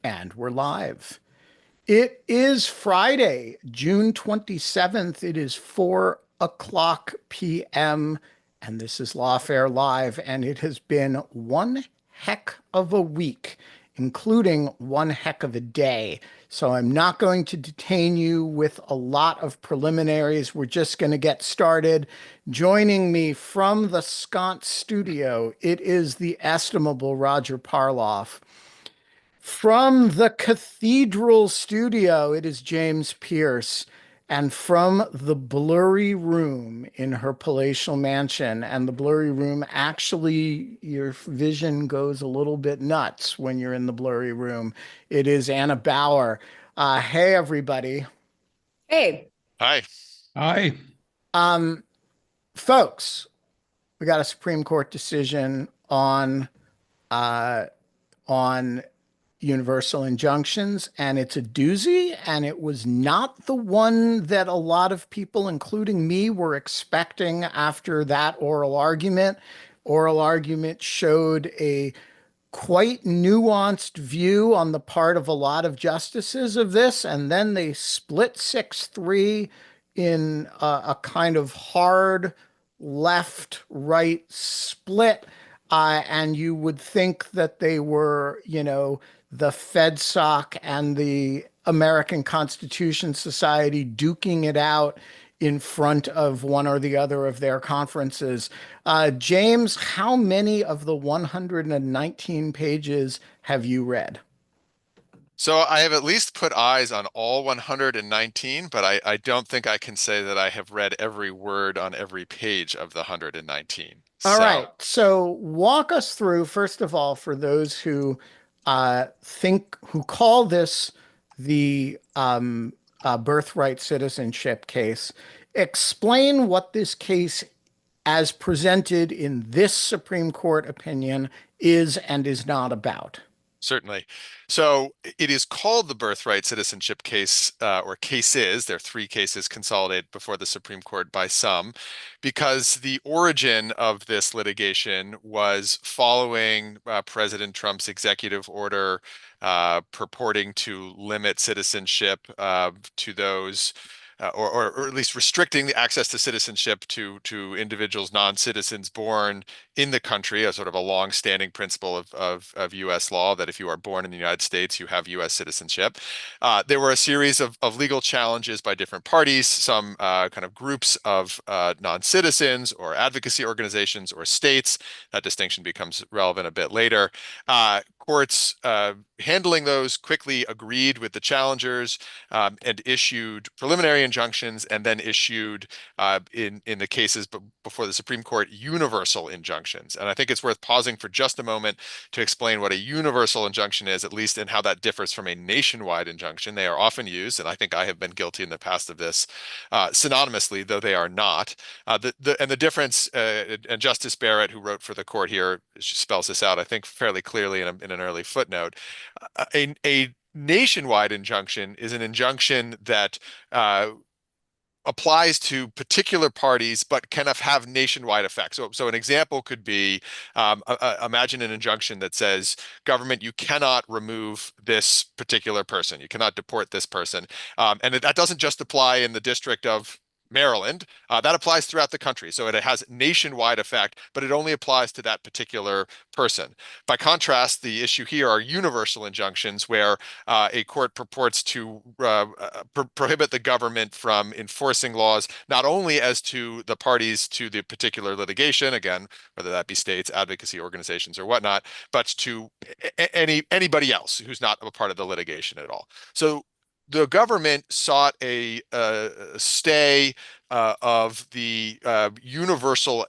And we're live. It is Friday, June 27th. It is 4 o'clock p.m. And this is Lawfare Live. And it has been one heck of a week, including one heck of a day. So I'm not going to detain you with a lot of preliminaries. We're just going to get started. Joining me from the Scott studio, it is the estimable Roger Parloff. From the Cathedral Studio, it is James Pearce. And from the blurry room in her palatial mansion, and the blurry room, actually, your vision goes a little bit nuts when you're in the blurry room. It is Anna Bauer. Hey, everybody. Hey, Hi. Hi. Um, Folks, we got a Supreme Court decision uh, on universal injunctions, and it's a doozy, and it was not the one that a lot of people, including me, were expecting after that oral argument. Oral argument showed a quite nuanced view on the part of a lot of justices of this, and then they split 6-3 in a kind of hard left-right split. And you would think that they were, the FedSoc and the American Constitution Society duking it out in front of one or the other of their conferences. James, how many of the 119 pages have you read? So I have at least put eyes on all 119, but I don't think I can say that I have read every word on every page of the 119. All So right. So walk us through, first of all, for those who who call this the birthright citizenship case, explain what this case, as presented in this Supreme Court opinion, is and is not about. certainly. So it is called the Birthright Citizenship case, or cases. There are three cases consolidated before the Supreme Court by some, because the origin of this litigation was following President Trump's executive order purporting to limit citizenship to those or at least restricting the access to citizenship to individuals, non-citizens born in the country, a sort of a long-standing principle of U.S. law that if you are born in the United States, you have U.S. citizenship. There were a series of legal challenges by different parties, some kind of groups of non-citizens or advocacy organizations or states. That distinction becomes relevant a bit later. Courts handling those quickly agreed with the challengers and issued preliminary injunctions, and then issued in the cases before the Supreme Court universal injunctions. And I think it's worth pausing for just a moment to explain what a universal injunction is, at least in how that differs from a nationwide injunction. They are often used, and I think I have been guilty in the past of this synonymously, though they are not. The difference, and Justice Barrett, who wrote for the court here, spells this out, I think, fairly clearly in an early footnote. A nationwide injunction is an injunction that applies to particular parties, but can have nationwide effects. So an example could be, imagine an injunction that says, government, you cannot remove this particular person. You cannot deport this person. And that doesn't just apply in the District of Maryland. That applies throughout the country. So it has nationwide effect, but it only applies to that particular person. By contrast, the issue here are universal injunctions where a court purports to prohibit the government from enforcing laws, not only as to the parties to the particular litigation, again, whether that be states, advocacy organizations, or whatnot, but to anybody else who's not a part of the litigation at all. So the government sought a stay of the universal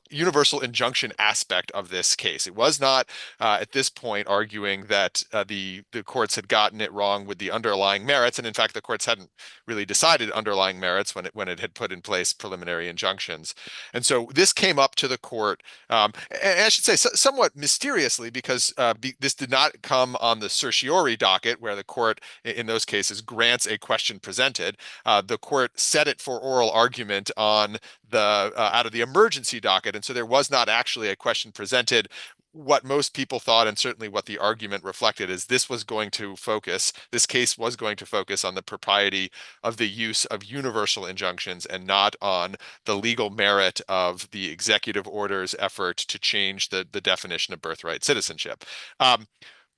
injunction aspect of this case. It was not at this point arguing that the courts had gotten it wrong with the underlying merits, and in fact, the courts hadn't really decided underlying merits when it had put in place preliminary injunctions. And so this came up to the court, and I should say somewhat mysteriously, because this did not come on the certiorari docket, where the court in those cases grants a question presented. The court set it for oral argument on the out of the emergency docket, and so there was not actually a question presented what most people thought, and certainly what the argument reflected, is this case was going to focus on the propriety of the use of universal injunctions and not on the legal merit of the executive order's effort to change the definition of birthright citizenship. Um,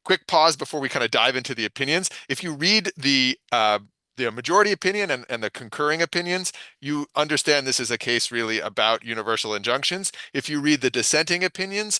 Quick pause before we kind of dive into the opinions. If you read the majority opinion and the concurring opinions, you understand this is a case really about universal injunctions. If you read the dissenting opinions,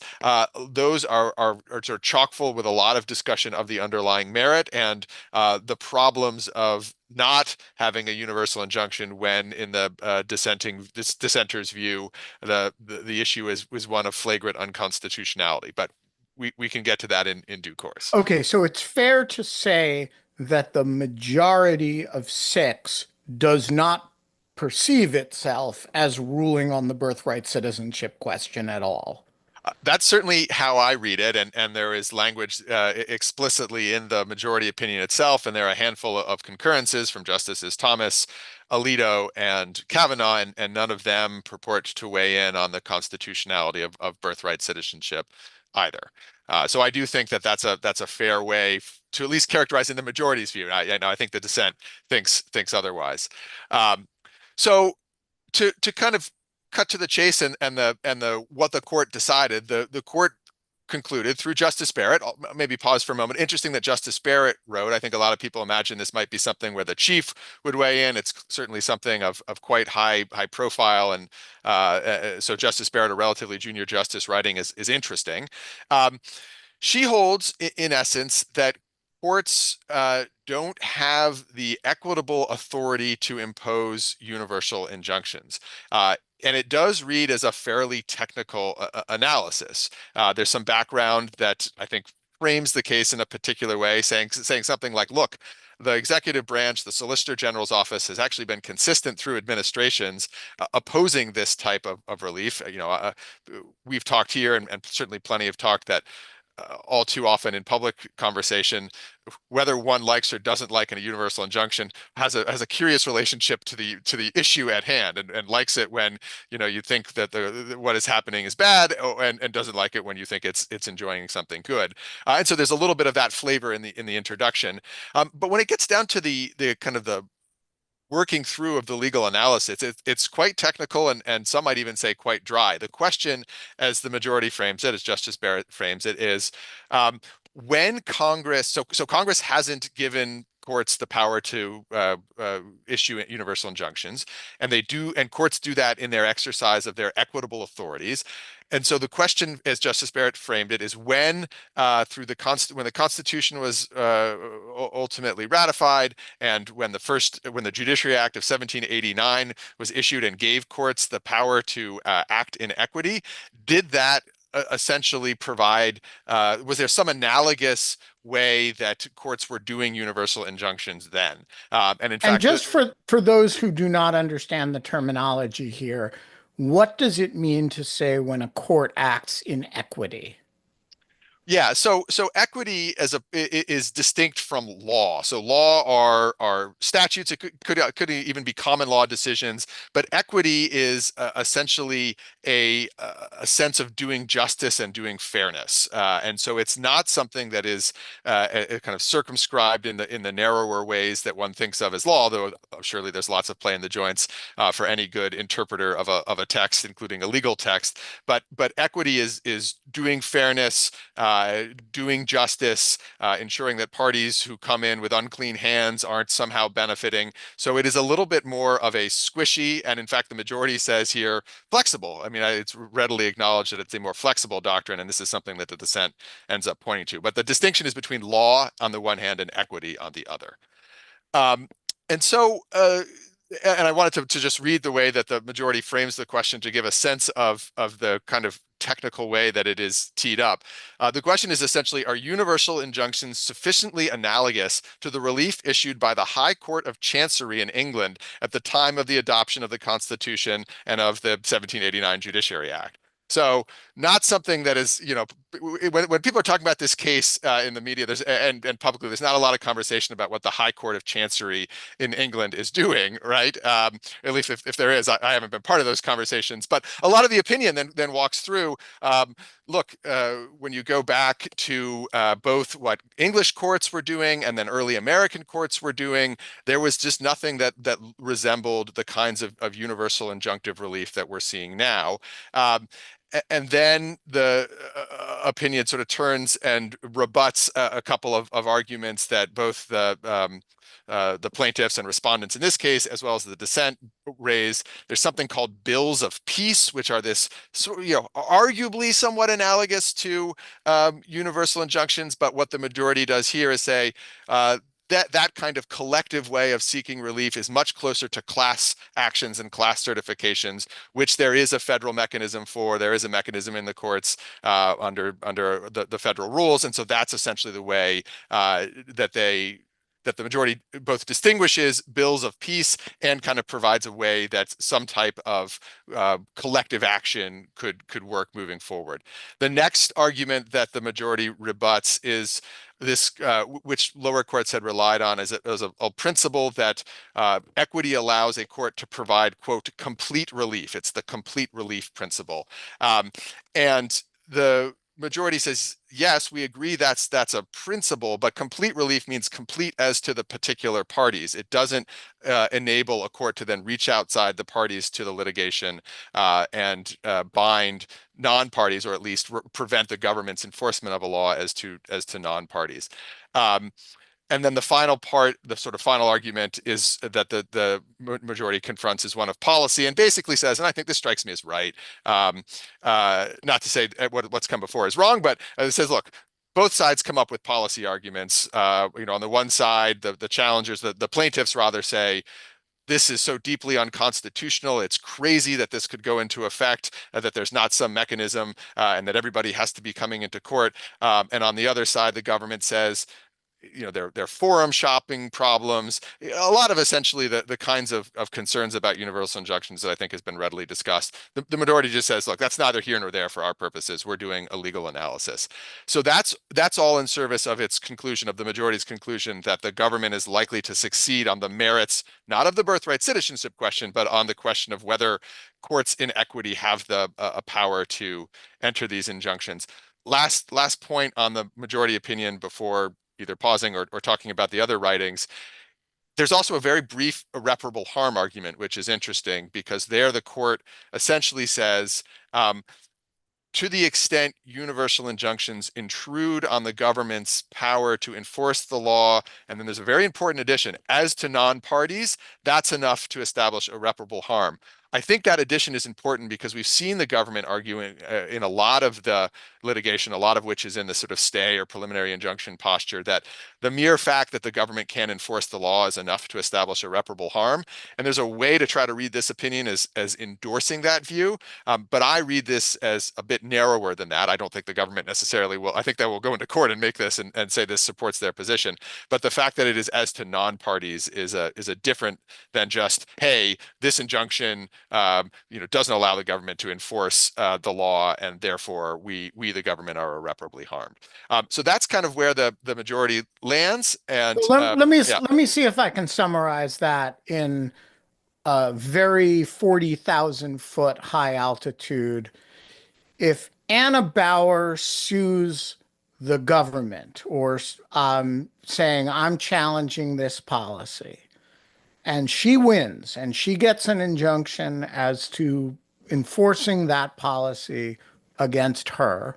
those are sort of chock full with a lot of discussion of the underlying merit and the problems of not having a universal injunction when, in the dissenter's view, the issue was one of flagrant unconstitutionality. But we can get to that in due course. Okay, so it's fair to say that the majority of six does not perceive itself as ruling on the birthright citizenship question at all. That's certainly how I read it, and there is language explicitly in the majority opinion itself, and there are a handful of concurrences from Justices Thomas, Alito, and Kavanaugh, and none of them purport to weigh in on the constitutionality of birthright citizenship either. So I do think that that's a fair way to at least characterize in the majority's view. I think the dissent thinks otherwise. Um, so to kind of cut to the chase and the what the court decided, the court concluded through Justice Barrett. I'll maybe pause for a moment. Interesting that Justice Barrett wrote. I think a lot of people imagine this might be something where the chief would weigh in. It's certainly something of quite high profile, and so Justice Barrett, a relatively junior justice, writing is interesting. Um, she holds, in essence, that courts don't have the equitable authority to impose universal injunctions. And it does read as a fairly technical analysis. There's some background that I think frames the case in a particular way, saying something like, look, the executive branch, the Solicitor General's office, has actually been consistent through administrations opposing this type of relief. We've talked here, and certainly plenty have talked, that all too often in public conversation, whether one likes or doesn't like a universal injunction has a curious relationship to the issue at hand, and likes it when you think that what is happening is bad, and doesn't like it when you think it's enjoying something good. And so there's a little bit of that flavor in the introduction. But when it gets down to the kind of the working through of the legal analysis, it's quite technical, and some might even say quite dry. The question, as the majority frames it, as Justice Barrett frames it, is when Congress, so Congress hasn't given courts the power to issue universal injunctions, and courts do that in their exercise of their equitable authorities. And so the question, as Justice Barrett framed it, is when when the Constitution was ultimately ratified, and when the Judiciary Act of 1789 was issued and gave courts the power to act in equity, did that essentially provide, was there some analogous way that courts were doing universal injunctions then? And in And fact, just for those who do not understand the terminology here, what does it mean to say when a court acts in equity? yeah, so equity is distinct from law. So law are statutes. It could even be common law decisions, but equity is essentially a sense of doing justice and doing fairness. And so it's not something that is kind of circumscribed in the narrower ways that one thinks of as law. Although surely there's lots of play in the joints for any good interpreter of a text, including a legal text. But equity is doing fairness. Doing justice, ensuring that parties who come in with unclean hands aren't somehow benefiting. So it is a little bit more of a squishy, and in fact, the majority says here, flexible. I mean, it's readily acknowledged that it's a more flexible doctrine, and this is something that the dissent ends up pointing to. But the distinction is between law on the one hand and equity on the other. Um, and so, and I wanted to just read the way that the majority frames the question to give a sense of the kind of technical way that it is teed up. The question is essentially, are universal injunctions sufficiently analogous to the relief issued by the High Court of Chancery in England at the time of the adoption of the Constitution and of the 1789 Judiciary Act? So not something that is, when people are talking about this case in the media, and publicly, there's not a lot of conversation about what the High Court of Chancery in England is doing, right? At least if there is, I haven't been part of those conversations. But a lot of the opinion then walks through. Look, when you go back to both what English courts were doing and then early American courts were doing, there was just nothing that resembled the kinds of universal injunctive relief that we're seeing now. And then the opinion sort of turns and rebuts a couple of arguments that both the plaintiffs and respondents in this case, as well as the dissent, raise. There's something called bills of peace, which are this, arguably somewhat analogous to universal injunctions. But what the majority does here is say, that kind of collective way of seeking relief is much closer to class actions and class certifications, which there is a federal mechanism for. There is a mechanism in the courts under the federal rules, and so that's essentially the way that the majority both distinguishes bills of peace and kind of provides a way that some type of collective action could work moving forward. The next argument that the majority rebuts is this, which lower courts had relied on as a principle that equity allows a court to provide, quote, complete relief. It's the complete relief principle. And the majority says, yes, we agree that's a principle, but complete relief means complete as to the particular parties. It doesn't enable a court to then reach outside the parties to the litigation and bind non-parties, or at least prevent the government's enforcement of a law as to non-parties. And then the final part, the sort of final argument, is that the majority confronts is one of policy and basically says, and I think this strikes me as right, not to say what's come before is wrong, but it says, look, both sides come up with policy arguments. On the one side, the challengers, the plaintiffs rather say, this is so deeply unconstitutional. It's crazy that this could go into effect, that there's not some mechanism, and that everybody has to be coming into court. And on the other side, the government says, their forum shopping problems, a lot of essentially the kinds of concerns about universal injunctions that I think has been readily discussed. The majority just says, look, that's neither here nor there for our purposes. We're doing a legal analysis. So that's all in service of its conclusion, of the majority's conclusion, that the government is likely to succeed on the merits, not of the birthright citizenship question, but on the question of whether courts in equity have the power to enter these injunctions. Last point on the majority opinion before either pausing or talking about the other writings. There's also a very brief irreparable harm argument, which is interesting because there the court essentially says, to the extent universal injunctions intrude on the government's power to enforce the law, and then there's a very important addition, as to non-parties, that's enough to establish irreparable harm. I think that addition is important because we've seen the government arguing in a lot of the litigation, a lot of which is in the sort of stay or preliminary injunction posture, that the mere fact that the government can enforce the law is enough to establish irreparable harm. And there's a way to try to read this opinion as endorsing that view. But I read this as a bit narrower than that. I don't think the government necessarily will. I think they will go into court and make this and say this supports their position. But the fact that it is as to non-parties is a different than just, hey, this injunction doesn't allow the government to enforce the law, and therefore we the government are irreparably harmed. So that's kind of where the majority lands. And So let me see if I can summarize that in a very 40,000-foot high altitude. If Anna Bauer sues the government or saying, I'm challenging this policy, and she wins and she gets an injunction as to enforcing that policy against her,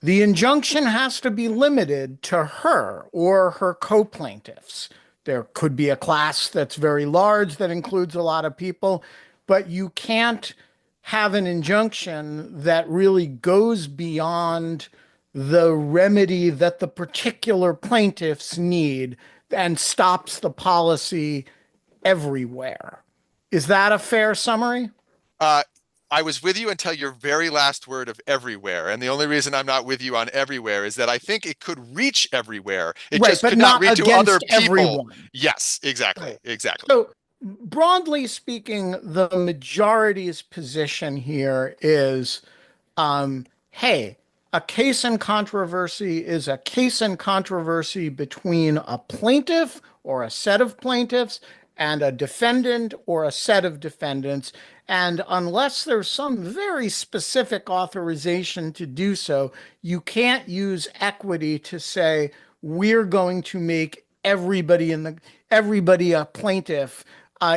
the injunction has to be limited to her or her co-plaintiffs. There could be a class that's very large that includes a lot of people, but you can't have an injunction that really goes beyond the remedy that the particular plaintiffs need and stops the policy everywhere. Is that a fair summary? I was with you until your very last word of everywhere. And the only reason I'm not with you on everywhere is that I think it could reach everywhere. It Right, just but could not not reach to other against people. everyone. Yes, exactly. Right. Exactly. So, broadly speaking, the majority's position here is, hey, A case in controversy is a case in controversy between a plaintiff or a set of plaintiffs and a defendant or a set of defendants. And unless there's some very specific authorization to do so, you can't use equity to say, we're going to make everybody a plaintiff,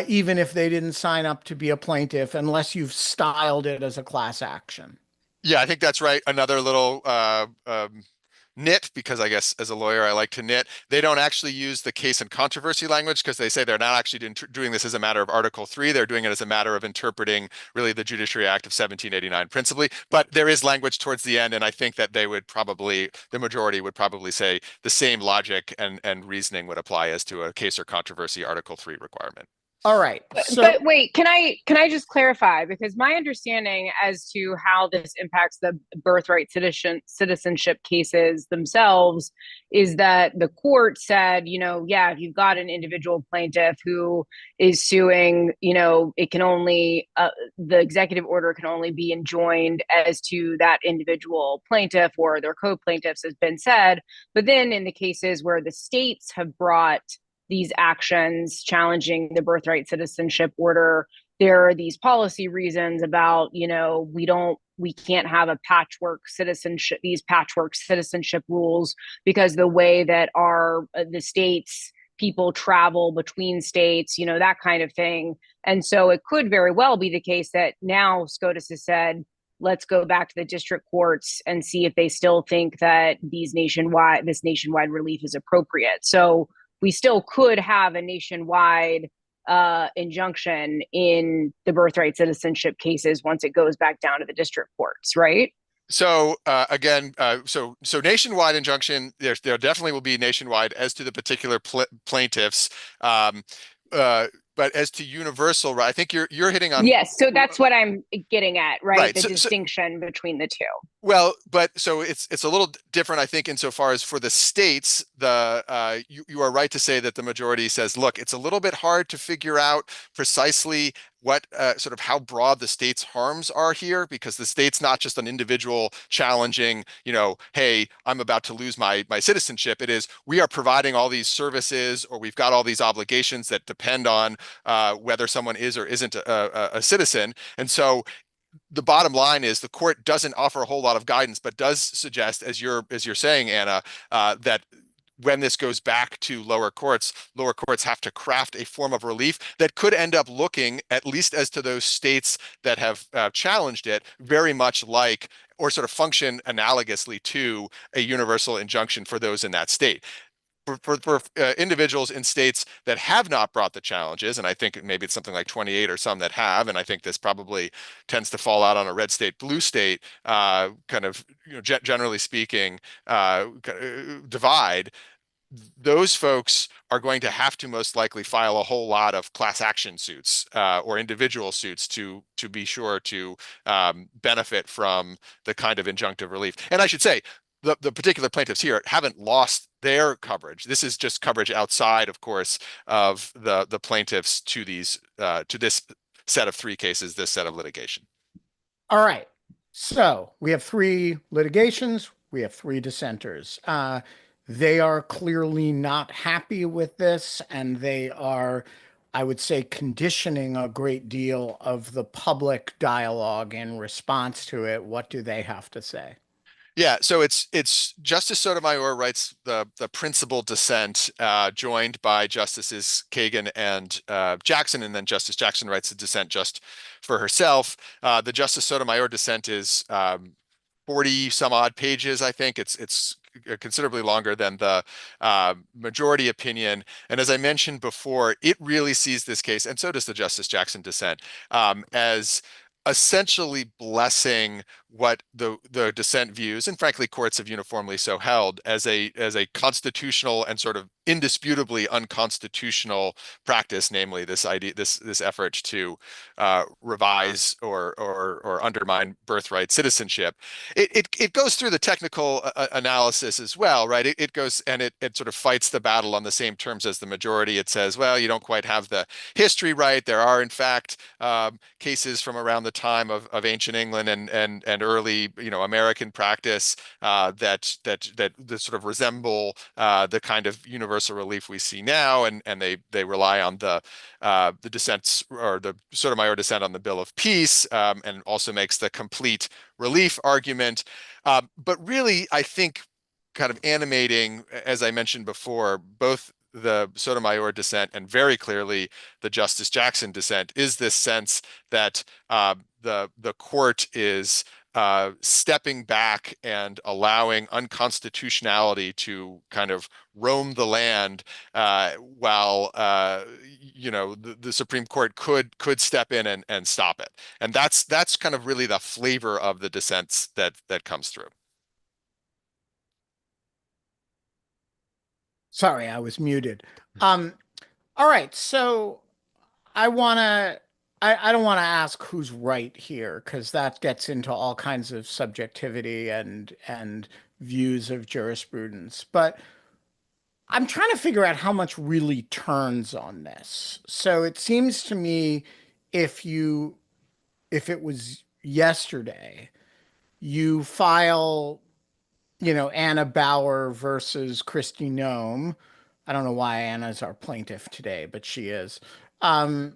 even if they didn't sign up to be a plaintiff, unless you've styled it as a class action. Yeah, I think that's right. Another little nit, because I guess as a lawyer I like to nit. They don't actually use the case and controversy language because they say they're not actually doing this as a matter of Article 3. They're doing it as a matter of interpreting really the Judiciary Act of 1789 principally. But there is language towards the end, and I think that the majority would probably say the same logic and reasoning would apply as to a case or controversy Article 3 requirement. All right. But wait, can I just clarify? Because my understanding as to how this impacts the birthright citizenship cases themselves is that the court said, yeah, if you've got an individual plaintiff who is suing, it can only the executive order can only be enjoined as to that individual plaintiff or their co-plaintiffs, has been said. But then in the cases where the states have brought these actions challenging the birthright citizenship order, there are these policy reasons about, we can't have a these patchwork citizenship rules, because the way that the states people travel between states, that kind of thing. And so it could very well be the case that now SCOTUS has said, let's go back to the district courts and see if they still think that this nationwide relief is appropriate. So we still could have a nationwide injunction in the birthright citizenship cases once it goes back down to the district courts, right? So again, so nationwide injunction, there definitely will be nationwide as to the particular plaintiffs. But as to universal, right, I think you're hitting on. Yes, so that's what I'm getting at, right? Right. The distinction between the two. Well, but so it's a little different, I think, insofar as for the states, you are right to say that the majority says, look, it's a little bit hard to figure out precisely what sort of how broad the state's harms are here, because the state's not just an individual challenging, hey, I'm about to lose my citizenship. It is, we are providing all these services, or we've got all these obligations that depend on whether someone is or isn't a citizen. And so the bottom line is the court doesn't offer a whole lot of guidance, but does suggest, as you're saying, Anna, that when this goes back to lower courts have to craft a form of relief that could end up looking, at least as to those states that have challenged it, very much like, or sort of function analogously to, a universal injunction for those in that state. For individuals in states that have not brought the challenges, and I think maybe it's something like 28 or some that have, and I think this probably tends to fall out on a red state, blue state kind of, generally speaking, divide. Those folks are going to have to most likely file a whole lot of class action suits or individual suits to be sure to benefit from the kind of injunctive relief. And I should say, the particular plaintiffs here haven't lost their coverage. This is just coverage outside, of course, of the plaintiffs to these to this set of three cases, this set of litigation. All right. So we have three litigations. We have three dissenters. They are clearly not happy with this, and they are, I would say, conditioning a great deal of the public dialogue in response to it. What do they have to say? Yeah, so it's Justice Sotomayor writes the principal dissent, joined by Justices Kagan and Jackson, and then Justice Jackson writes a dissent just for herself. The Justice Sotomayor dissent is 40 some odd pages, I think. It's considerably longer than the majority opinion. And as I mentioned before, it really sees this case, and so does the Justice Jackson dissent, as essentially blessing what the dissent views, and frankly courts have uniformly so held, as a constitutional and sort of indisputably unconstitutional practice, namely this effort to revise or undermine birthright citizenship. It goes through the technical analysis as well, right? It goes and it sort of fights the battle on the same terms as the majority. It says, well, you don't quite have the history right. There are in fact cases from around the time of ancient England and early, American practice that sort of resemble the kind of universal relief we see now, and they rely on the dissents or the Sotomayor dissent on the Bill of Peace, and also makes the complete relief argument. But really, I think kind of animating, as I mentioned before, both the Sotomayor dissent and very clearly the Justice Jackson dissent is this sense that the court is stepping back and allowing unconstitutionality to kind of roam the land, while the Supreme Court could step in and stop it. And that's kind of really the flavor of the dissents that comes through. Sorry, I was muted. All right, so I wanna I don't want to ask who's right here because that gets into all kinds of subjectivity and views of jurisprudence. But I'm trying to figure out how much really turns on this. So it seems to me if you if it was yesterday, you file, Anna Bauer versus Christy Nome. I don't know why Anna's our plaintiff today, but she is. And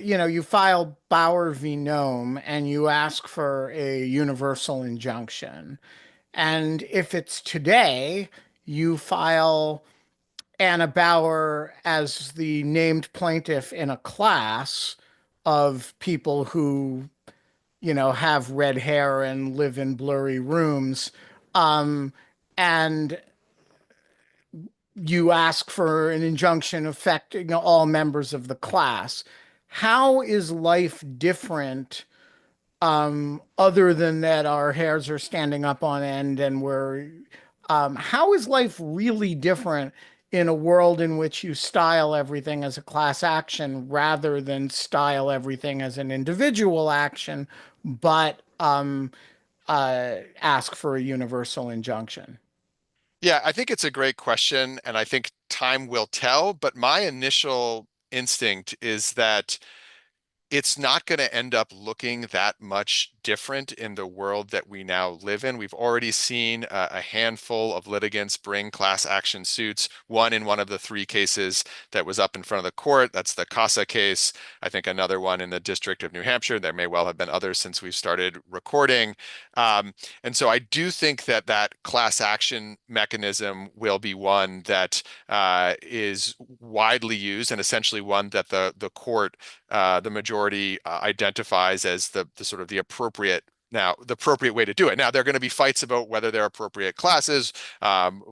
you file Bauer v. Nome and you ask for a universal injunction. And if it's today, you file Anna Bauer as the named plaintiff in a class of people who, have red hair and live in blurry rooms. Um, and you ask for an injunction affecting all members of the class. How is life different, other than that our hairs are standing up on end and how is life really different in a world in which you style everything as a class action rather than style everything as an individual action, but ask for a universal injunction? Yeah, I think it's a great question, and I think time will tell. But my initial instinct is that it's not going to end up looking that much different in the world that we now live in. We've already seen a handful of litigants bring class action suits, one in one of the three cases that was up in front of the court. That's the Casa case. I think another one in the District of New Hampshire. There may well have been others since we've started recording. And so I do think that class action mechanism will be one that is widely used, and essentially one that the court, the majority, identifies as the sort of the appropriate way to do it. Now, there are going to be fights about whether they're appropriate classes,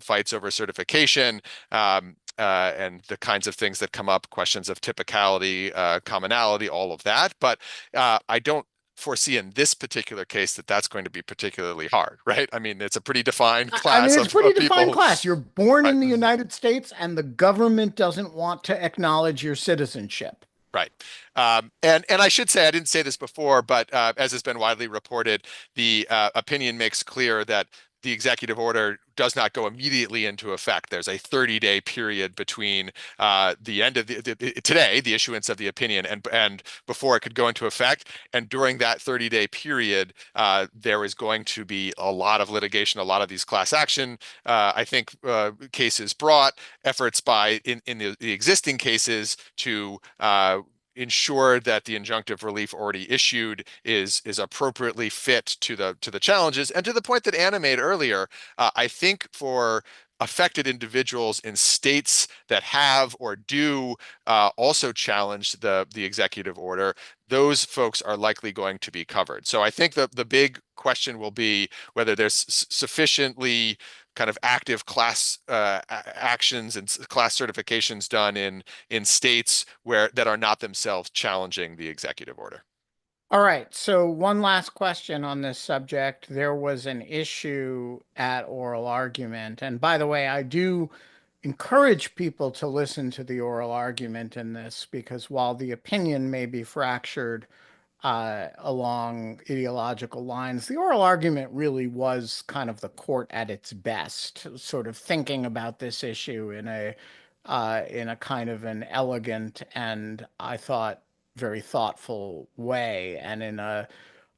fights over certification, and the kinds of things that come up, questions of typicality, commonality, all of that. But I don't foresee in this particular case that that's going to be particularly hard, right? I mean, it's a pretty defined I class mean, it's a pretty of defined people. class. You're born Right. in the United States, and the government doesn't want to acknowledge your citizenship. Right. And I should say, I didn't say this before, but as has been widely reported, the opinion makes clear that the executive order does not go immediately into effect. There's a 30-day period between the end of today, the issuance of the opinion, and before it could go into effect. And during that 30-day period, there is going to be a lot of litigation, a lot of these class action, I think, cases brought, efforts by in the existing cases to ensure that the injunctive relief already issued is appropriately fit to the challenges. And to the point that Anna made earlier, I think for affected individuals in states that have or do also challenge the executive order, those folks are likely going to be covered. So I think the big question will be whether there's sufficiently kind of active class actions and class certifications done in states that are not themselves challenging the executive order. All right. So, one last question on this subject. There was an issue at oral argument. And by the way, I do encourage people to listen to the oral argument in this because while the opinion may be fractured along ideological lines, the oral argument really was kind of the court at its best, sort of thinking about this issue in a kind of an elegant and, I thought, very thoughtful way. And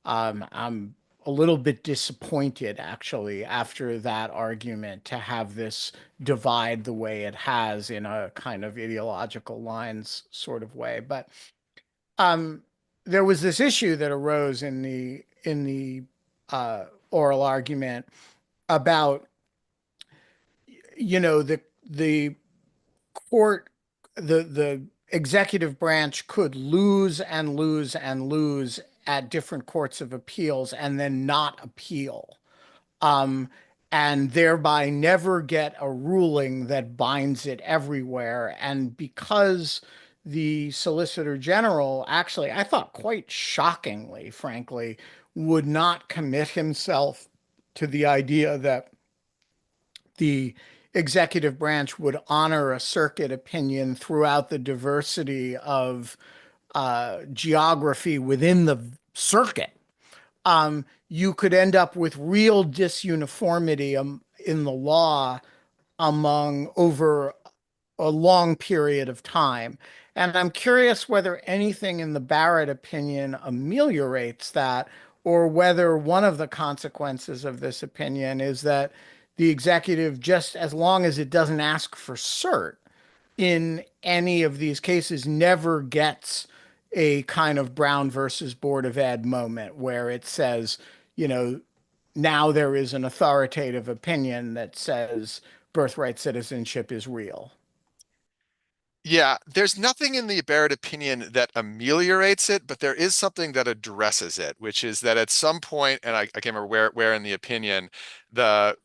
I'm a little bit disappointed actually after that argument to have this divide the way it has in a kind of ideological lines sort of way. But um, there was this issue that arose in the oral argument about, the court, the executive branch could lose and lose and lose at different courts of appeals and then not appeal, um, and thereby never get a ruling that binds it everywhere. And because the Solicitor General, actually, I thought quite shockingly, frankly, would not commit himself to the idea that the executive branch would honor a circuit opinion throughout the diversity of geography within the circuit, you could end up with real disuniformity in the law among over a long period of time. And I'm curious whether anything in the Barrett opinion ameliorates that, or whether one of the consequences of this opinion is that the executive, just as long as it doesn't ask for cert in any of these cases, never gets a kind of Brown versus Board of Ed moment where it says, you know, now there is an authoritative opinion that says birthright citizenship is real. Yeah, there's nothing in the Barrett opinion that ameliorates it, but there is something that addresses it, which is that at some point, and I can't remember where in the opinion, the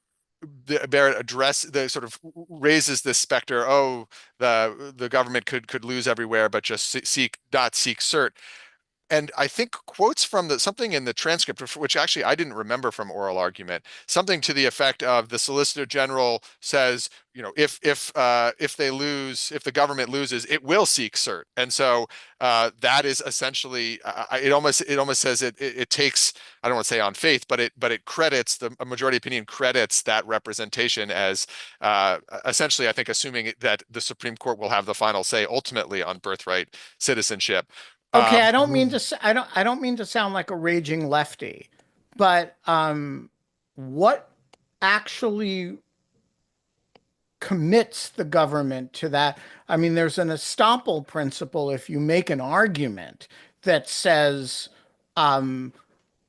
Barrett address the sort of raises this specter. Oh, the government could lose everywhere, but just not seek cert. And I think quotes from something in the transcript, which actually I didn't remember from oral argument, something to the effect of the Solicitor General says, if they lose, if the government loses, it will seek cert. And so that is essentially, it almost says it takes, I don't want to say on faith, but it credits, a majority opinion credits that representation as essentially, I think, assuming that the Supreme Court will have the final say ultimately on birthright citizenship. Okay, Um, I don't mean to sound like a raging lefty, but what actually commits the government to that? I mean, there's an estoppel principle if you make an argument that says, um,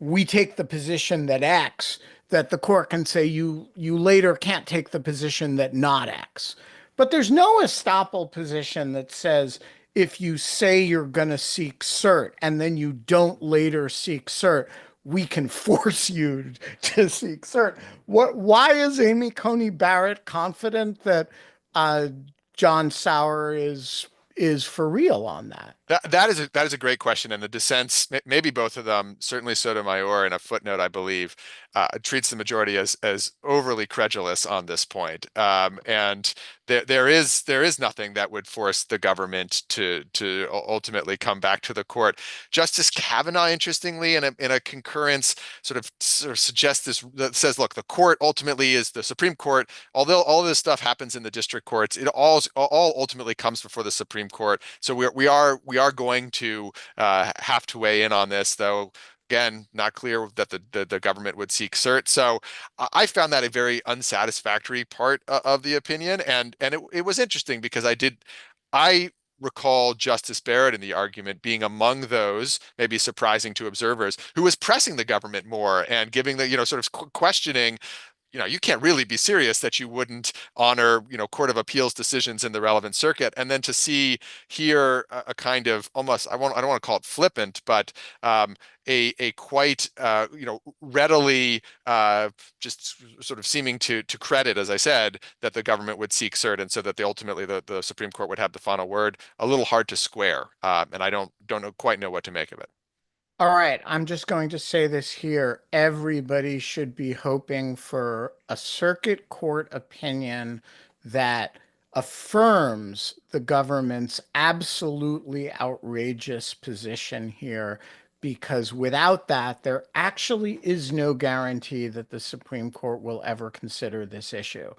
we take the position that X, that the court can say you later can't take the position that not X. But there's no estoppel position that says if you say you're going to seek cert and then you don't later seek cert, we can force you to seek cert. Why is Amy Coney Barrett confident that uh, John Sauer is for real on that? that is a great question, and the dissents, maybe both of them, certainly Sotomayor in a footnote, I believe, treats the majority as overly credulous on this point. And there is nothing that would force the government to ultimately come back to the court. Justice Kavanaugh, interestingly, in a concurrence, sort of suggests this, that says, look, the court ultimately is the Supreme Court. Although all of this stuff happens in the district courts, it all ultimately comes before the Supreme Court. So we are going to have to weigh in on this, though. Again, not clear that the government would seek cert. So I found that a very unsatisfactory part of the opinion, and it was interesting because I recall Justice Barrett in the argument being among those, maybe surprising to observers, who was pressing the government more and giving the, sort of questioning, you can't really be serious that you wouldn't honor, Court of Appeals decisions in the relevant circuit. And then to see here a kind of almost, I don't want to call it flippant, but a quite, readily just sort of seeming to credit, as I said, that the government would seek cert, and so that ultimately the Supreme Court would have the final word. A little hard to square, and I don't quite know what to make of it. All right, I'm just going to say this here. Everybody should be hoping for a circuit court opinion that affirms the government's absolutely outrageous position here, because without that, there actually is no guarantee that the Supreme Court will ever consider this issue.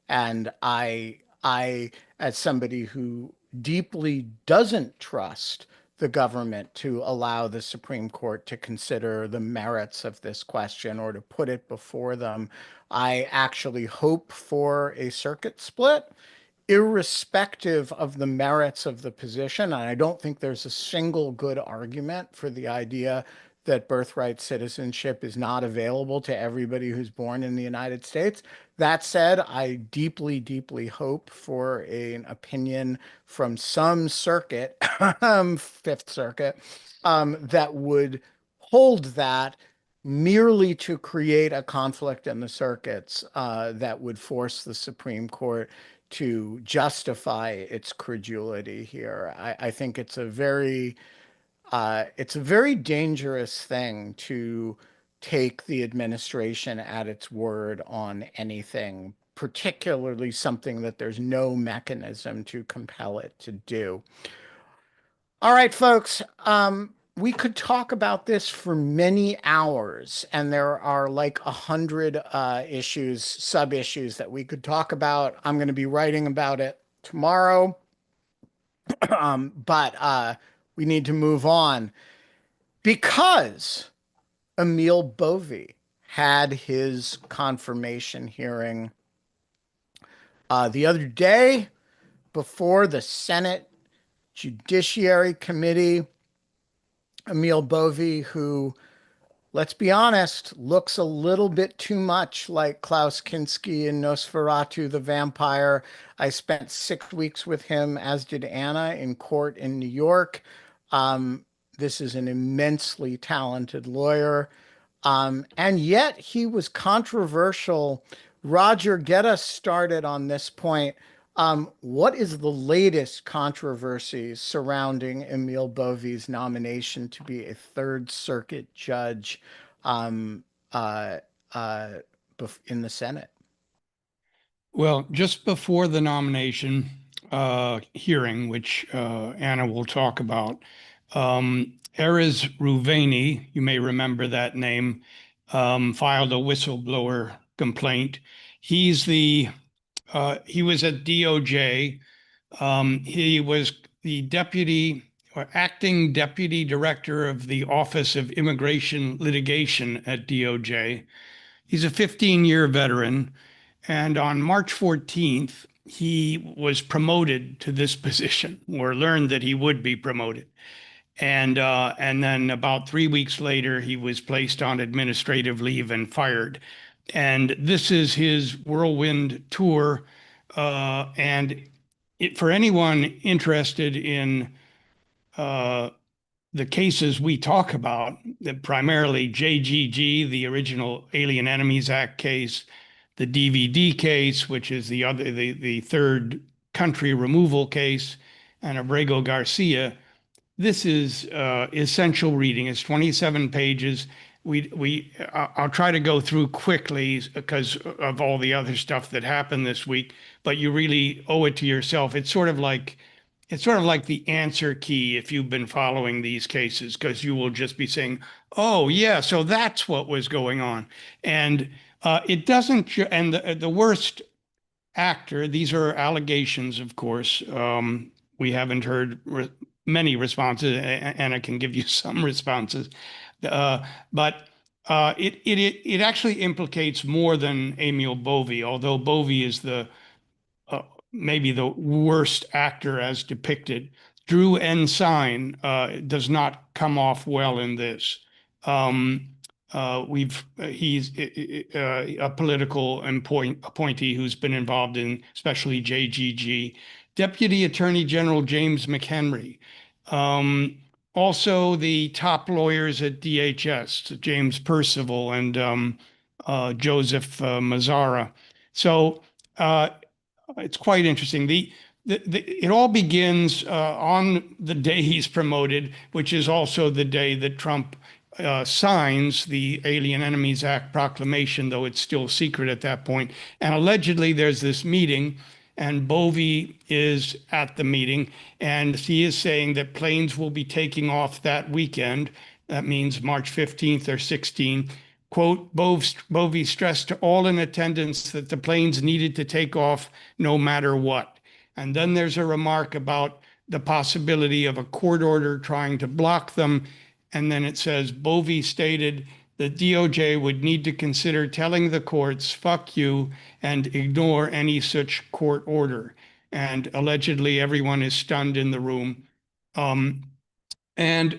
And as somebody who deeply doesn't trust the government to allow the Supreme Court to consider the merits of this question or to put it before them. I actually hope for a circuit split, irrespective of the merits of the position. And I don't think there's a single good argument for the idea that birthright citizenship is not available to everybody who's born in the United States. That said, I deeply, deeply hope for an opinion from some circuit, Fifth Circuit, that would hold that merely to create a conflict in the circuits that would force the Supreme Court to justify its credulity here. I think it's a very dangerous thing to take the administration at its word on anything, particularly something that there's no mechanism to compel it to do. All right, folks. We could talk about this for many hours, and there are like 100 issues, sub-issues that we could talk about. I'm going to be writing about it tomorrow, but we need to move on because Emil Bove had his confirmation hearing the other day before the Senate Judiciary Committee. Emil Bove, who, let's be honest, looks a little bit too much like Klaus Kinski in Nosferatu the Vampire. I spent 6 weeks with him, as did Anna, in court in New York. This is an immensely talented lawyer. And yet he was controversial. Roger, get us started on this point. What is the latest controversy surrounding Emil Bove's nomination to be a Third Circuit judge in the Senate? Well, just before the nomination hearing, which Anna will talk about, Erez Ruveni, you may remember that name, filed a whistleblower complaint. He was at DOJ. He was the acting deputy director of the Office of Immigration Litigation at DOJ. He's a 15-year veteran. And on March 14th, he was promoted to this position, or learned that he would be promoted. And then about 3 weeks later, he was placed on administrative leave and fired. And this is his whirlwind tour. For anyone interested in the cases we talk about, primarily JGG, the original Alien Enemies Act case, the DVD case, which is the third country removal case, and Abrego Garcia, this is essential reading. It's 27 pages. I'll try to go through quickly because of all the other stuff that happened this week, but you really owe it to yourself. It's sort of like the answer key if you've been following these cases, because you will just be saying, oh yeah, so that's what was going on. And it doesn't, and the worst actor, these are allegations, of course. We haven't heard many responses, and I can give you some responses. But it actually implicates more than Emil Bove, although Bove is maybe the worst actor as depicted. Drew Ensign does not come off well in this. He's a political appointee who's been involved in especially JGG. Deputy Attorney General James McHenry. Also the top lawyers at DHS, James Percival and Joseph Mazzara. So it's quite interesting. It all begins on the day he's promoted, which is also the day that Trump signs the Alien Enemies Act proclamation, though it's still secret at that point. And allegedly there's this meeting, and Bove is at the meeting, and he is saying that planes will be taking off that weekend. That means March 15th or 16th. Quote, Bove stressed to all in attendance that the planes needed to take off no matter what. And then there's a remark about the possibility of a court order trying to block them. And then it says, Bove stated that DOJ would need to consider telling the courts, fuck you, and ignore any such court order. And allegedly everyone is stunned in the room. And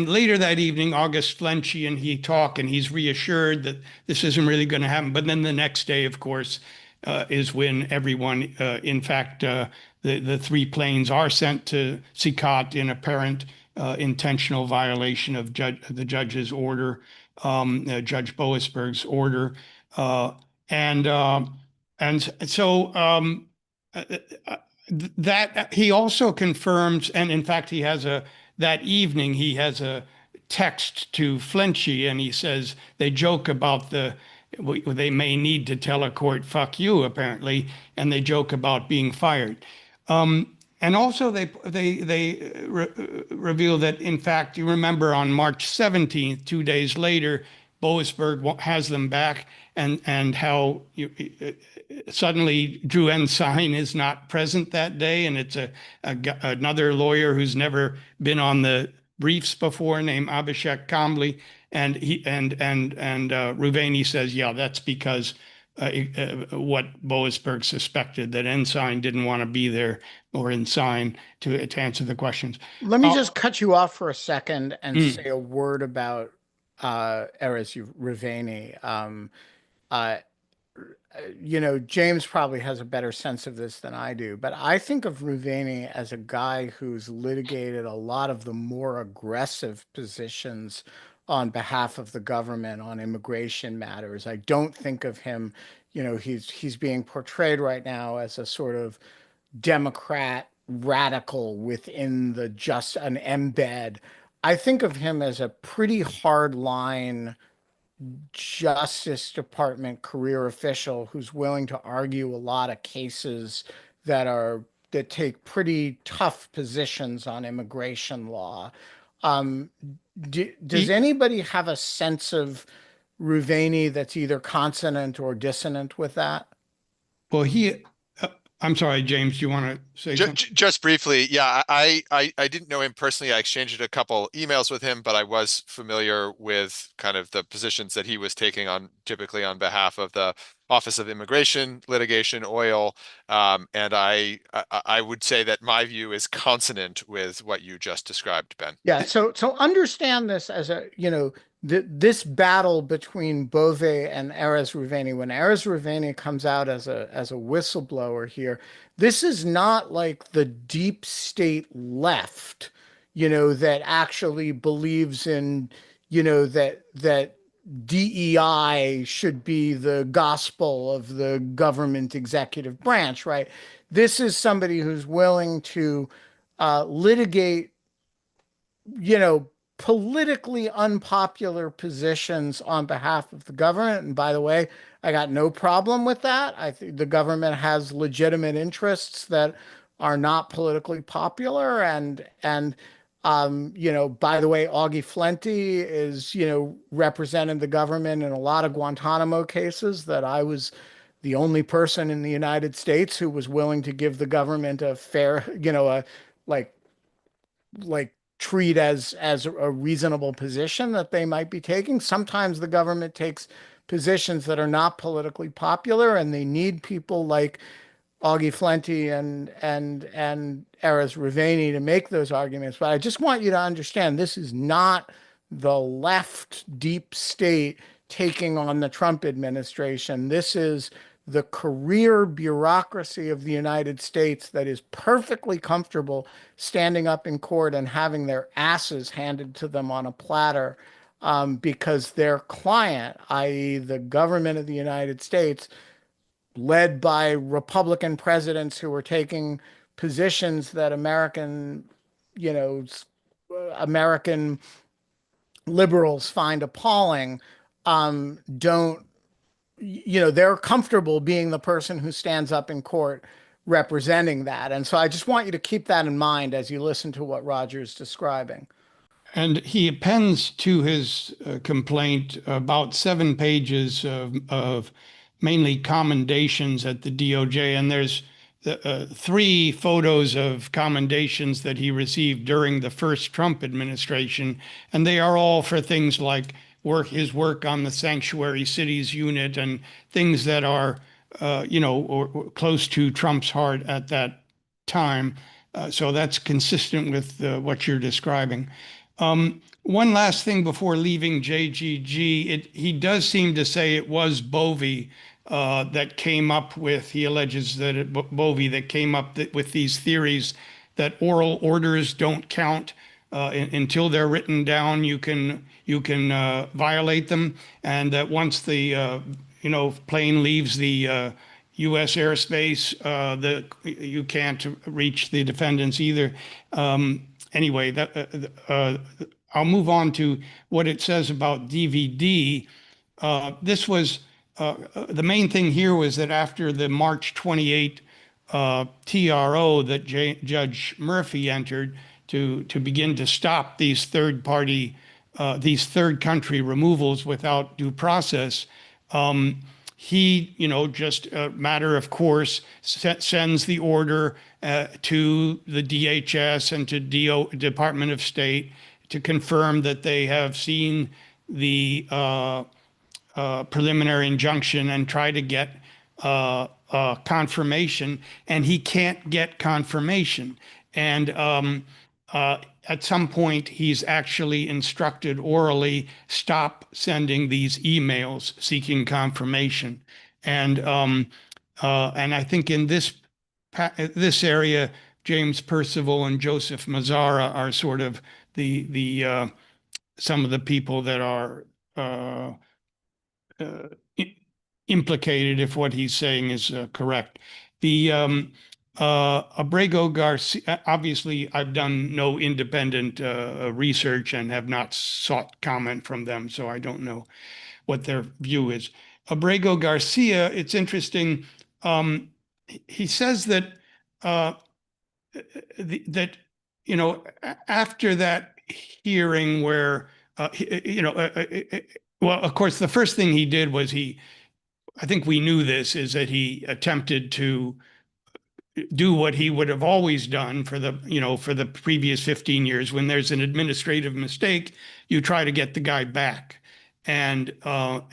later that evening, August Flenchie and he talk, and he's reassured that this isn't really going to happen. But then the next day, of course, is when everyone, in fact, the three planes are sent to Sikot in apparent intentional violation of the judge's order, Judge Boasberg's order, and so. That he also confirms, and in fact, that evening he has a text to Flenchie, and he says they joke about they may need to tell a court fuck you, apparently, and they joke about being fired. And also they reveal that, in fact, you remember on March 17th, 2 days later, Boasberg has them back, and how suddenly Drew Ensign is not present that day, and it's another lawyer who's never been on the briefs before, named Abhishek Kambli, and Ruveni says, yeah, that's because what Boasberg suspected, that Ensign didn't want to be there, or Ensign, to answer the questions. Let me just cut you off for a second and say a word about Erez Ruveni. James probably has a better sense of this than I do, but I think of Ruveni as a guy who's litigated a lot of the more aggressive positions on behalf of the government on immigration matters. I don't think of him, he's being portrayed right now as a sort of Democrat radical within an embed. I think of him as a pretty hard line Justice Department career official who's willing to argue a lot of cases that take pretty tough positions on immigration law. Does anybody have a sense of Ruveni that's either consonant or dissonant with that? Well, I'm sorry, James, do you want to say something? Just briefly, yeah, I didn't know him personally. I exchanged a couple emails with him, but I was familiar with kind of the positions that he was taking on, typically on behalf of the Office of Immigration, Litigation, Oil, and I would say that my view is consonant with what you just described, Ben. Yeah, so understand this as this battle between Bove and Erez Ruveni. When Erez Ruveni comes out as a whistleblower here, this is not like the deep state left, that actually believes in, that DEI should be the gospel of the government executive branch, right? This is somebody who's willing to litigate, politically unpopular positions on behalf of the government. And by the way, I got no problem with that. I think the government has legitimate interests that are not politically popular. And by the way, Augie Flenti is, representing the government in a lot of Guantanamo cases that I was the only person in the United States who was willing to give the government a fair, treat as a reasonable position that they might be taking. Sometimes the government takes positions that are not politically popular, and they need people like Augie Flenti and Erez Ruveni to make those arguments. But I just want you to understand, this is not the left deep state taking on the Trump administration. This is the career bureaucracy of the United States that is perfectly comfortable standing up in court and having their asses handed to them on a platter, because their client, i.e. the government of the United States, led by Republican presidents who were taking positions that American liberals find appalling, they're comfortable being the person who stands up in court representing that. And so I just want you to keep that in mind as you listen to what Roger's describing. And he appends to his complaint about 7 pages of mainly commendations at the DOJ. And there's three photos of commendations that he received during the first Trump administration, and they are all for things like his work on the sanctuary cities unit and things that are, or close to Trump's heart at that time. So that's consistent with what you're describing. One last thing before leaving JGG, he does seem to say it was Bove that came up with, he alleges that Bove that came up with these theories that oral orders don't count until they're written down. You can violate them, and that once the plane leaves the U.S. airspace, you can't reach the defendants either. Anyway, I'll move on to what it says about DVD. This was the main thing here was that after the March 28 TRO that Judge Murphy entered to begin to stop these third country removals without due process, he, just a matter of course, sends the order to the DHS and to Department of State to confirm that they have seen the preliminary injunction and try to get confirmation, and he can't get confirmation. And at some point, he's actually instructed orally, stop sending these emails seeking confirmation. And I think in this area, James Percival and Joseph Mazzara are sort of the some of the people that are implicated if what he's saying is correct. The Abrego Garcia, obviously I've done no independent research and have not sought comment from them, so I don't know what their view is. Abrego Garcia, it's interesting. He says that after that hearing where well, of course, the first thing he did was I think we knew this, is that he attempted to do what he would have always done for the previous 15 years. When there's an administrative mistake, you try to get the guy back. And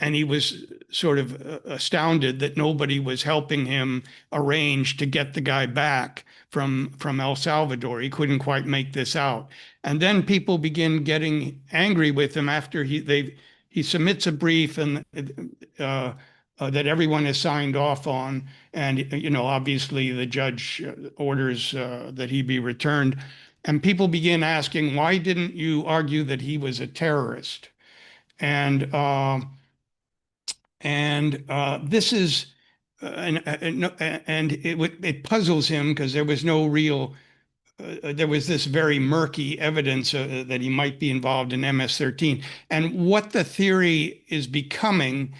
he was sort of astounded that nobody was helping him arrange to get the guy back from El Salvador. He couldn't quite make this out. And then people begin getting angry with him after he submits a brief and that everyone has signed off on, and obviously the judge orders that he be returned, and people begin asking, why didn't you argue that he was a terrorist? And this is and it puzzles him because there was no real there was this very murky evidence that he might be involved in MS-13. And what the theory is becoming,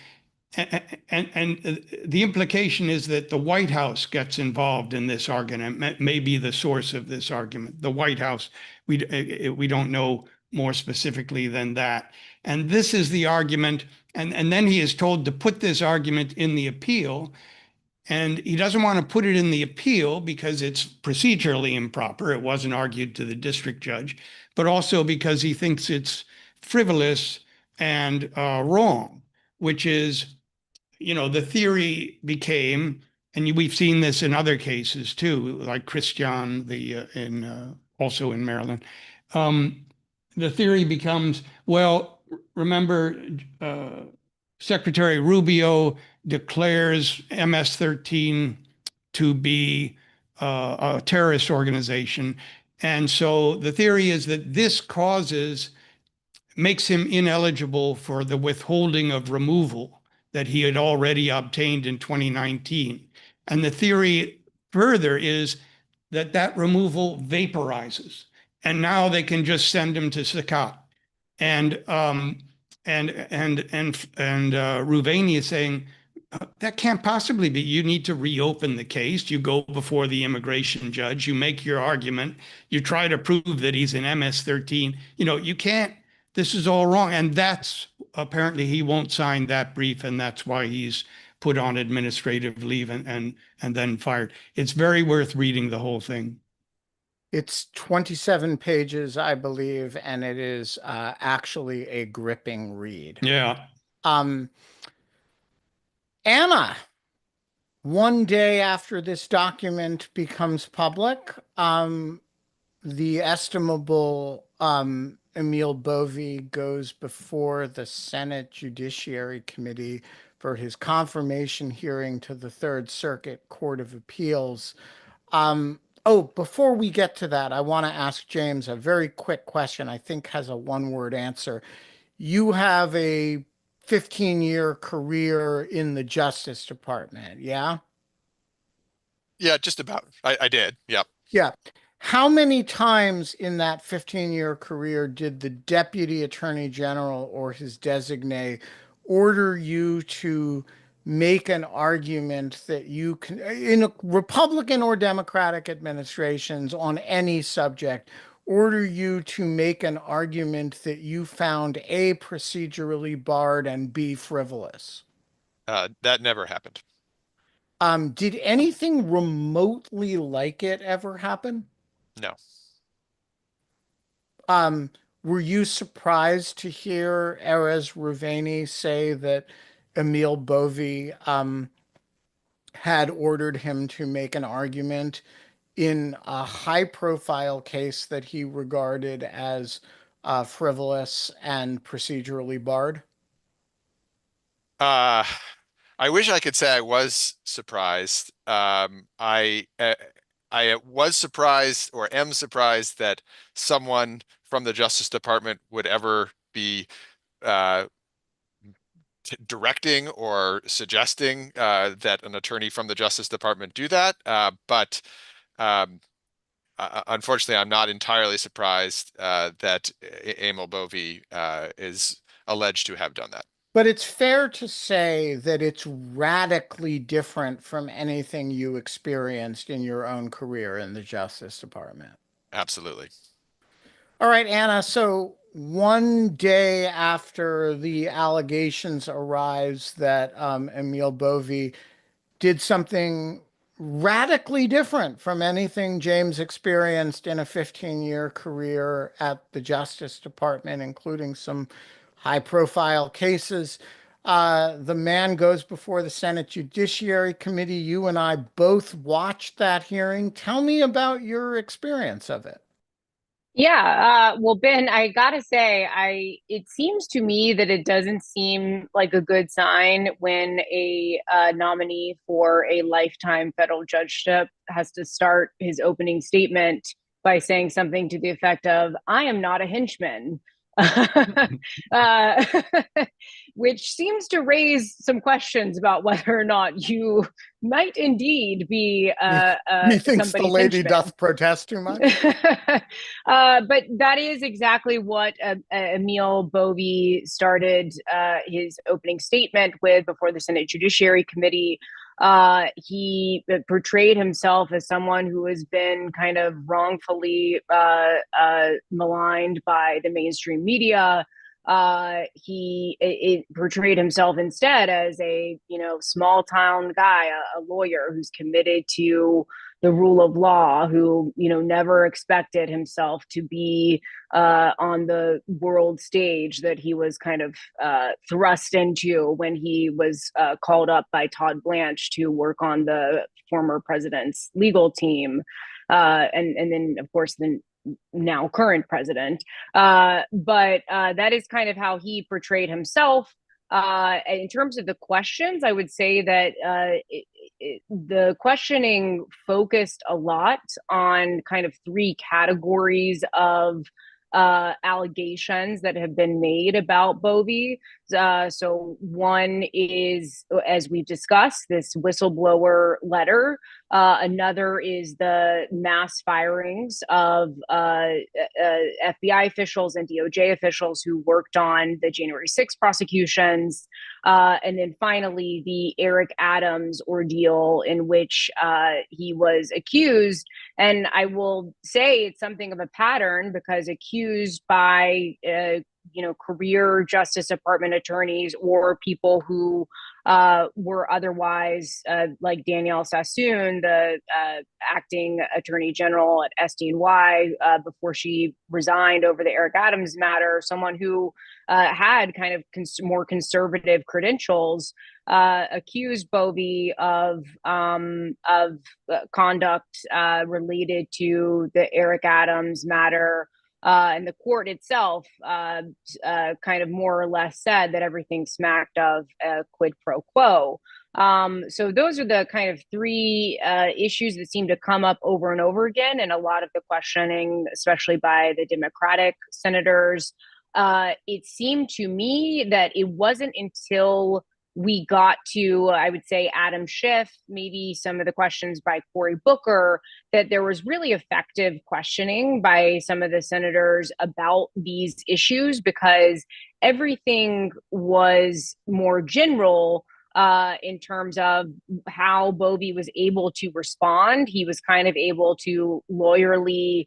and the implication is that the White House gets involved in this argument, may be the source of this argument. The White House, we don't know more specifically than that. And this is the argument, and then he is told to put this argument in the appeal. And he doesn't want to put it in the appeal because it's procedurally improper. It wasn't argued to the district judge, but also because he thinks it's frivolous and wrong, which is, the theory became, and we've seen this in other cases too, like Christian, also in Maryland. The theory becomes, well, remember, Secretary Rubio declares MS-13 to be a terrorist organization. And so the theory is that this makes him ineligible for the withholding of removal that he had already obtained in 2019. And the theory further is that removal vaporizes. And now they can just send him to Sakat. And Ruvani is saying, that can't possibly be. You need to reopen the case. You go before the immigration judge. You make your argument. You try to prove that he's an MS-13. You can't. This is all wrong. And that's apparently he won't sign that brief, and that's why he's put on administrative leave and then fired. It's very worth reading the whole thing. It's 27 pages, I believe, and it is actually a gripping read. Yeah. Anna, one day after this document becomes public, the estimable Emil Bove goes before the Senate Judiciary Committee for his confirmation hearing to the Third Circuit Court of Appeals. Before we get to that, I want to ask James a very quick question, I think has a one-word answer. You have a 15-year career in the Justice Department, yeah? Yeah, just about. I did. Yep. Yeah. How many times in that 15-year career did the Deputy Attorney General or his designee order you to make an argument that you can, in Republican or Democratic administrations on any subject, order you to make an argument that you found A, procedurally barred, and B, frivolous? That never happened. Did anything remotely like it ever happen? No. Were you surprised to hear Erez Ruveni say that Emil Bove had ordered him to make an argument in a high-profile case that he regarded as frivolous and procedurally barred? I wish I could say I was surprised. I was surprised or am surprised that someone from the Justice Department would ever be directing or suggesting that an attorney from the Justice Department do that. But unfortunately, I'm not entirely surprised that Emil Bove is alleged to have done that. But it's fair to say that it's radically different from anything you experienced in your own career in the Justice Department. Absolutely. All right, Anna. So one day after the allegations arise that Emil Bove did something radically different from anything James experienced in a 15-year career at the Justice Department, including some high-profile cases. The man goes before the Senate Judiciary Committee. You and I both watched that hearing. Tell me about your experience of it. Yeah, well, Ben, I gotta say, it seems to me that it doesn't seem like a good sign when a nominee for a lifetime federal judgeship has to start his opening statement by saying something to the effect of, "I am not a henchman." uh, which seems to raise some questions about whether or not you might indeed be Methinks the lady henchman. doth protest too much. But that is exactly what Emil Bove started his opening statement with before the Senate Judiciary Committee. He portrayed himself as someone who has been kind of wrongfully maligned by the mainstream media. He portrayed himself instead as a small town guy, a lawyer who's committed to the rule of law, who never expected himself to be on the world stage that he was kind of thrust into when he was called up by Todd Blanche to work on the former president's legal team, and then of course the now current president. But that is kind of how he portrayed himself. In terms of the questions, I would say that the questioning focused a lot on kind of three categories of allegations that have been made about Bove. So one is, as we've discussed, this whistleblower letter. Another is the mass firings of FBI officials and DOJ officials who worked on the January 6th prosecutions. And then finally, the Eric Adams ordeal, in which he was accused. And I will say it's something of a pattern, because accused by career Justice Department attorneys or people who were otherwise, like Danielle Sassoon, the acting attorney general at SDNY, before she resigned over the Eric Adams matter, someone who had kind of more conservative credentials, accused Bove of conduct related to the Eric Adams matter. And the court itself kind of more or less said that everything smacked of quid pro quo. So those are the kind of three issues that seem to come up over and over again in a lot of the questioning, especially by the Democratic senators. It seemed to me that it wasn't until we got to, I would say, Adam Schiff, maybe some of the questions by Cory Booker, that there was really effective questioning by some of the senators about these issues, because everything was more general in terms of how Bove was able to respond. He was kind of able to lawyerly,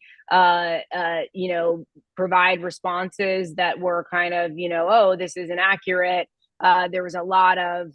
provide responses that were kind of, oh, this is inaccurate. There was a lot of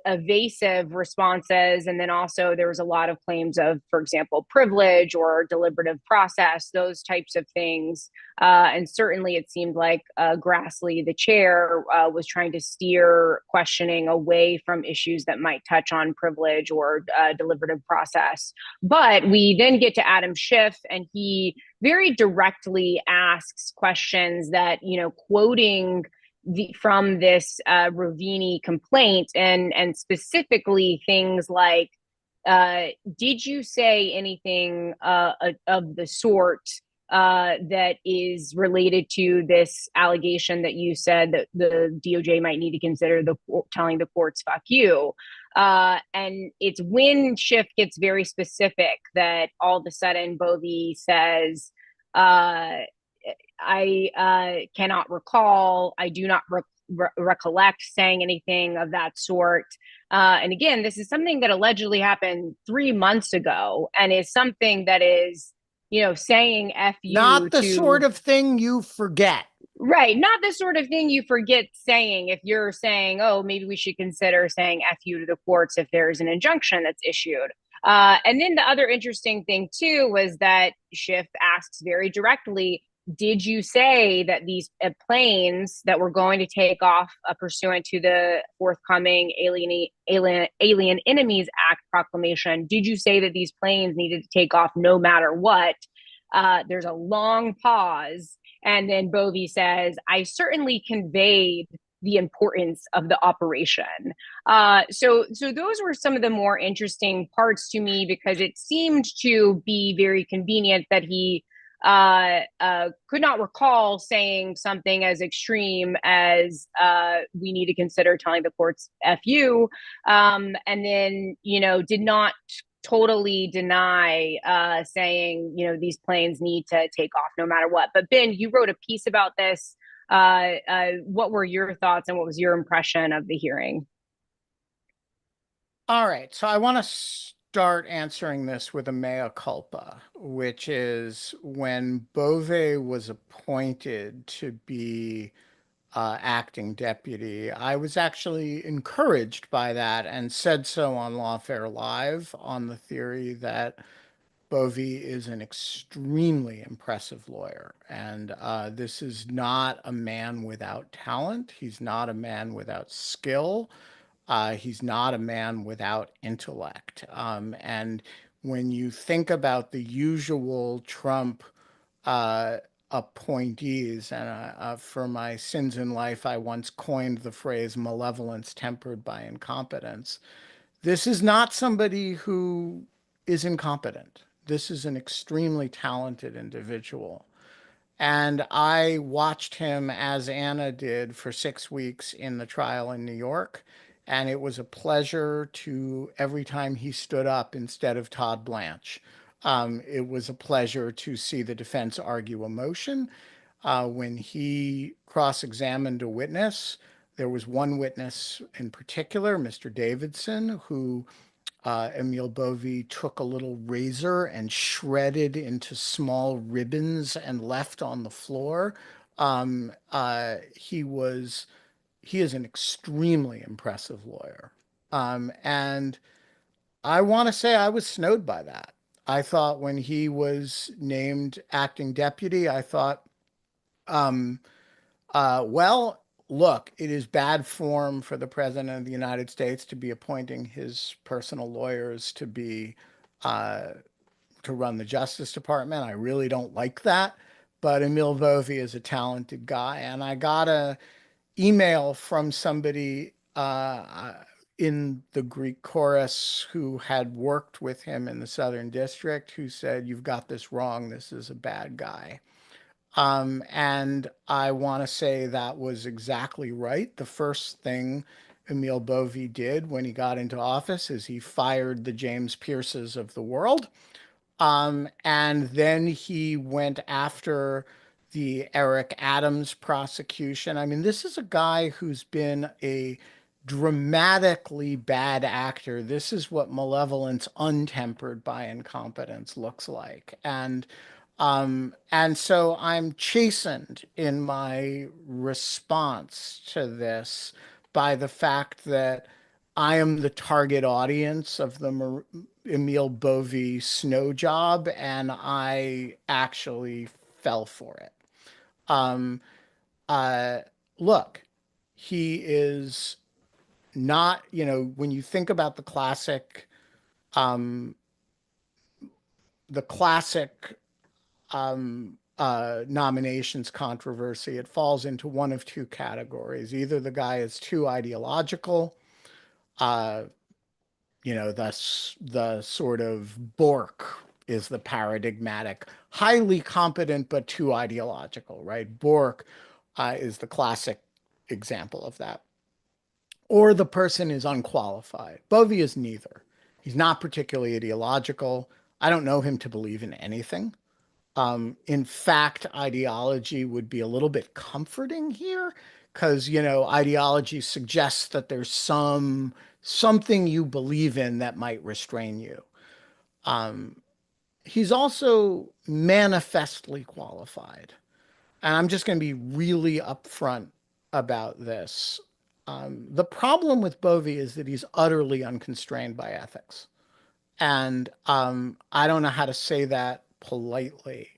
evasive responses. And then also there was a lot of claims of, for example, privilege or deliberative process, those types of things. And certainly it seemed like Grassley, the chair, was trying to steer questioning away from issues that might touch on privilege or deliberative process. But we then get to Adam Schiff, and he very directly asks questions that, quoting from this Ravini complaint, and specifically things like, did you say anything of the sort that is related to this allegation that you said that the DOJ might need to consider telling the courts "fuck you"? And it's when Schiff gets very specific that all of a sudden Bove says, I cannot recall. I do not recollect saying anything of that sort. And again, this is something that allegedly happened 3 months ago, and is something that is, saying F you. Not the sort of thing you forget. Right. Not the sort of thing you forget saying if you're saying, oh, maybe we should consider saying F you to the courts if there's an injunction that's issued. And then the other interesting thing, too, was that Schiff asks very directly, did you say that these planes that were going to take off pursuant to the forthcoming Alien Enemies Act proclamation, did you say that these planes needed to take off no matter what? There's a long pause. And then Bove says, I certainly conveyed the importance of the operation. So those were some of the more interesting parts to me, because it seemed to be very convenient that he could not recall saying something as extreme as we need to consider telling the courts F you, and then, did not totally deny saying, these planes need to take off no matter what. But Ben, you wrote a piece about this. What were your thoughts and what was your impression of the hearing? All right. So I want to start answering this with a mea culpa, which is when Bove was appointed to be acting deputy, I was actually encouraged by that and said so on Lawfare Live, on the theory that Bove is an extremely impressive lawyer. And this is not a man without talent. He's not a man without skill. He's not a man without intellect. And when you think about the usual Trump appointees, and for my sins in life, I once coined the phrase malevolence tempered by incompetence. This is not somebody who is incompetent. This is an extremely talented individual. And I watched him, as Anna did, for 6 weeks in the trial in New York. And it was a pleasure to, every time he stood up instead of Todd Blanche, it was a pleasure to see the defense argue a motion. When he cross-examined a witness, there was one witness in particular, Mr. Davidson, who Emil Bove took a little razor and shredded into small ribbons and left on the floor. He was he is an extremely impressive lawyer. And I want to say I was snowed by that. I thought when he was named acting deputy, I thought, um, well, look, it is bad form for the president of the United States to be appointing his personal lawyers to be uh, to run the Justice Department. I really don't like that. But Emil Bove is a talented guy, and I got a email from somebody in the Greek chorus who had worked with him in the Southern District who said, "You've got this wrong. This is a bad guy." And I want to say that was exactly right. The first thing Emil Bove did when he got into office is he fired the James Pearces of the world. And then he went after the Eric Adams prosecution. I mean, this is a guy who's been a dramatically bad actor. This is what malevolence untempered by incompetence looks like. And so I'm chastened in my response to this by the fact that I am the target audience of the Emil Bove snow job, and I actually fell for it. Um, uh, Look, he is not, when you think about um, the classic nominations controversy, it falls into one of two categories. Either the guy is too ideological, uh, that's the sort of Bork is the paradigmatic, highly competent but too ideological, right? Bork is the classic example of that. Or the person is unqualified. Bove is neither. He's not particularly ideological. I don't know him to believe in anything. In fact, ideology would be a little bit comforting here because, ideology suggests that there's something you believe in that might restrain you. He's also manifestly qualified. And I'm just going to be really upfront about this. The problem with Bove is that he's utterly unconstrained by ethics. And I don't know how to say that politely.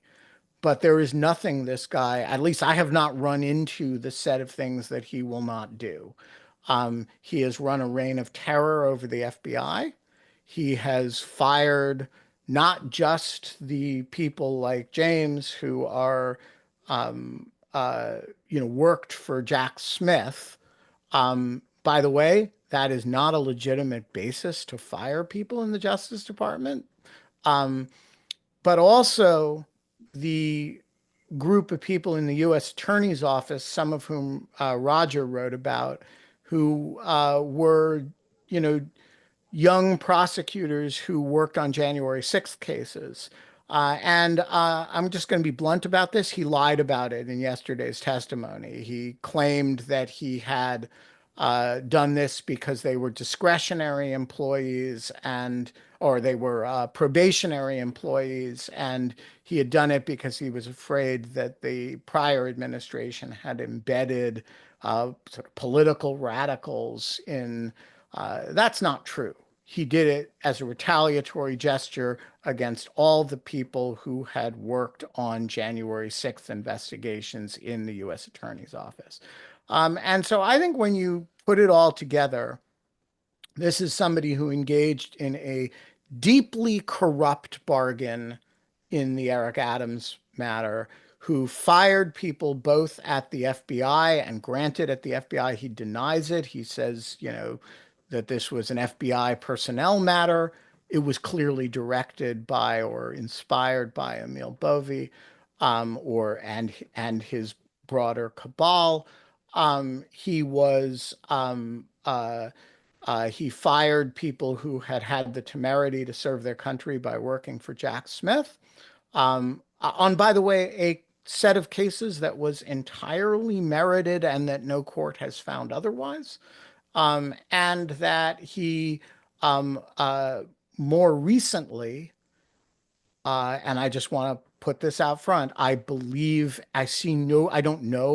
But there is nothing this guy, at least I have not run into the set of things that he will not do. He has run a reign of terror over the FBI. He has fired not just the people like James who are, worked for Jack Smith. By the way, that is not a legitimate basis to fire people in the Justice Department. But also the group of people in the U.S. Attorney's Office, some of whom Roger wrote about, who were, young prosecutors who worked on January 6th cases. And I'm just going to be blunt about this. He lied about it in yesterday's testimony. He claimed that he had done this because they were discretionary employees or they were probationary employees, and he had done it because he was afraid that the prior administration had embedded sort of political radicals in. That's not true. He did it as a retaliatory gesture against all the people who had worked on January 6th investigations in the U.S. Attorney's Office. And so I think when you put it all together, this is somebody who engaged in a deeply corrupt bargain in the Eric Adams matter, who fired people both at the FBI and granted at the FBI. He denies it. He says, that this was an FBI personnel matter. It was clearly directed by or inspired by Emil Bove, and his broader cabal. He fired people who had had the temerity to serve their country by working for Jack Smith. On, by the way, a set of cases that was entirely merited and that no court has found otherwise. And that he more recently, and I just want to put this out front. I don't know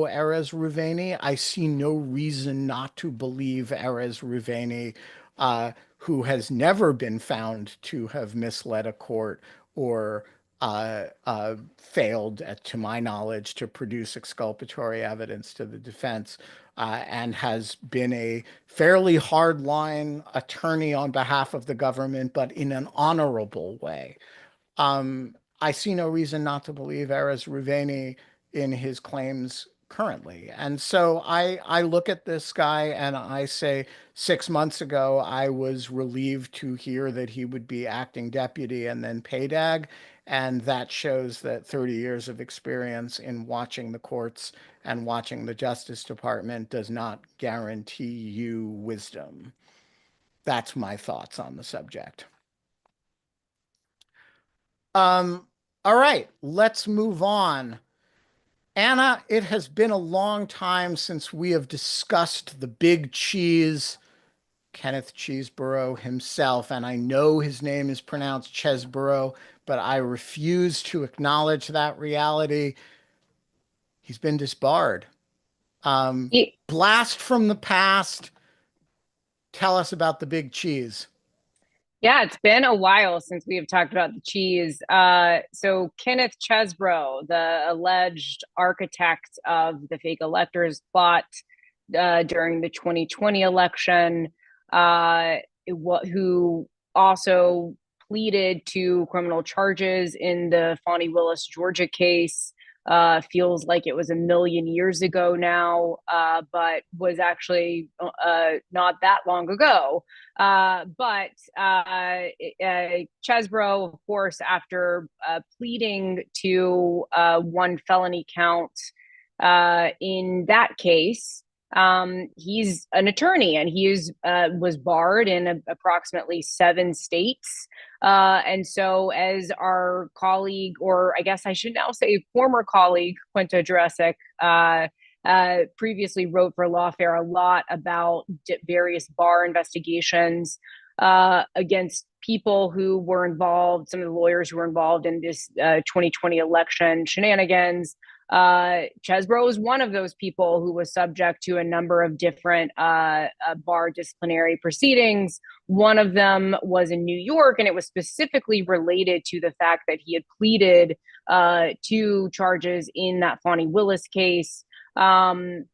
Erez Ruveni. I see no reason not to believe Erez Ruveni, who has never been found to have misled a court or failed, to my knowledge, to produce exculpatory evidence to the defense, and has been a fairly hardline attorney on behalf of the government, but in an honorable way. I see no reason not to believe Erez Ruveni in his claims currently. And so I look at this guy and I say, 6 months ago, I was relieved to hear that he would be acting deputy and then PAYDAG. And that shows that 30 years of experience in watching the courts and watching the Justice Department does not guarantee you wisdom. That's my thoughts on the subject. All right, let's move on. Anna, it has been a long time since we have discussed the big cheese, Kenneth Chesebro himself, and I know his name is pronounced Chesebro, but I refuse to acknowledge that reality. He's been disbarred. Blast from the past. Tell us about the big cheese. Yeah, it's been a while since we have talked about the cheese. So Kenneth Chesebro, the alleged architect of the fake electors plot during the 2020 election, who also pleaded to criminal charges in the Fani Willis, Georgia case, feels like it was a million years ago now, but was actually not that long ago. But Chesebro, of course, after pleading to one felony count in that case, he's an attorney, and he was barred in approximately 7 states. And so, as our colleague, or I guess I should now say former colleague, Quinta Jurecic, previously wrote for Lawfare a lot about various bar investigations against people who were involved, some of the lawyers who were involved in this 2020 election shenanigans. Chesebro was one of those people who was subject to a number of different bar disciplinary proceedings. One of them was in New York, and it was specifically related to the fact that he had pleaded to charges in that Fani Willis case. And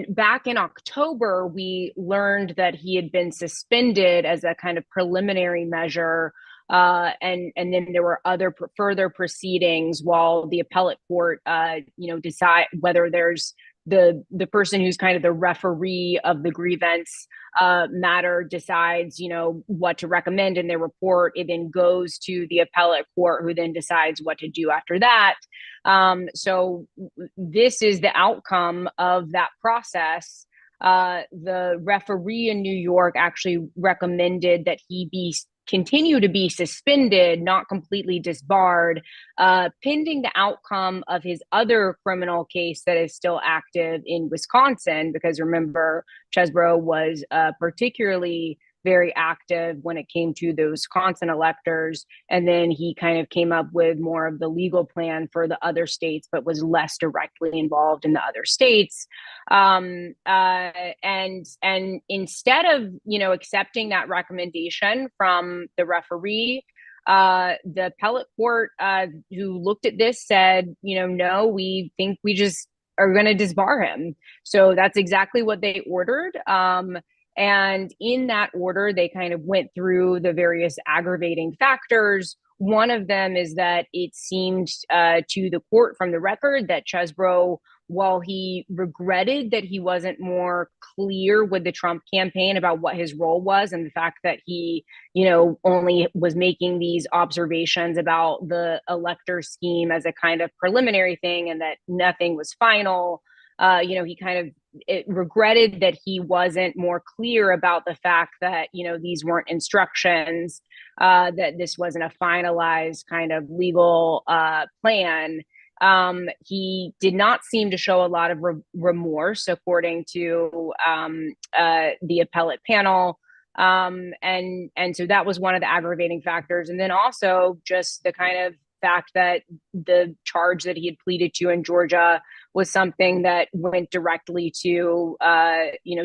back in October, we learned that he had been suspended as a kind of preliminary measure. And then there were other further proceedings while the appellate court, decide whether there's the person who's kind of the referee of the grievance matter decides, what to recommend in their report. It then goes to the appellate court, who then decides what to do after that. So this is the outcome of that process. The referee in New York actually recommended that he continue to be suspended, not completely disbarred, pending the outcome of his other criminal case that is still active in Wisconsin. Because remember, Chesebro was particularly very active when it came to the Wisconsin electors. And then he kind of came up with more of the legal plan for the other states, but was less directly involved in the other states. And instead of, accepting that recommendation from the referee, the appellate court who looked at this said, no, we think we just are going to disbar him. So that's exactly what they ordered. And in that order, they kind of went through the various aggravating factors. One of them is that it seemed to the court from the record that Chesebro, while he regretted that he wasn't more clear with the Trump campaign about what his role was, and the fact that he, only was making these observations about the elector scheme as a kind of preliminary thing, and that nothing was final. He kind of regretted that he wasn't more clear about the fact that, these weren't instructions, that this wasn't a finalized kind of legal plan. He did not seem to show a lot of remorse, according to the appellate panel. And so that was one of the aggravating factors. And then also just the kind of fact that the charge that he had pleaded to in Georgia was something that went directly to,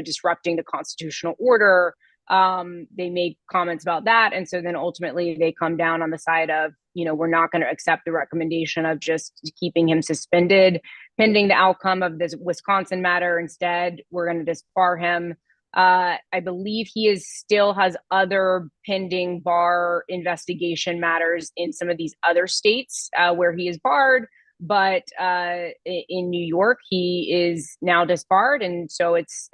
disrupting the constitutional order. They made comments about that. And so then ultimately they come down on the side of, we're not going to accept the recommendation of just keeping him suspended pending the outcome of this Wisconsin matter. Instead, we're going to disbar him. I believe he still has other pending bar investigation matters in some of these other states where he is barred. But in New York, he is now disbarred. And so it's,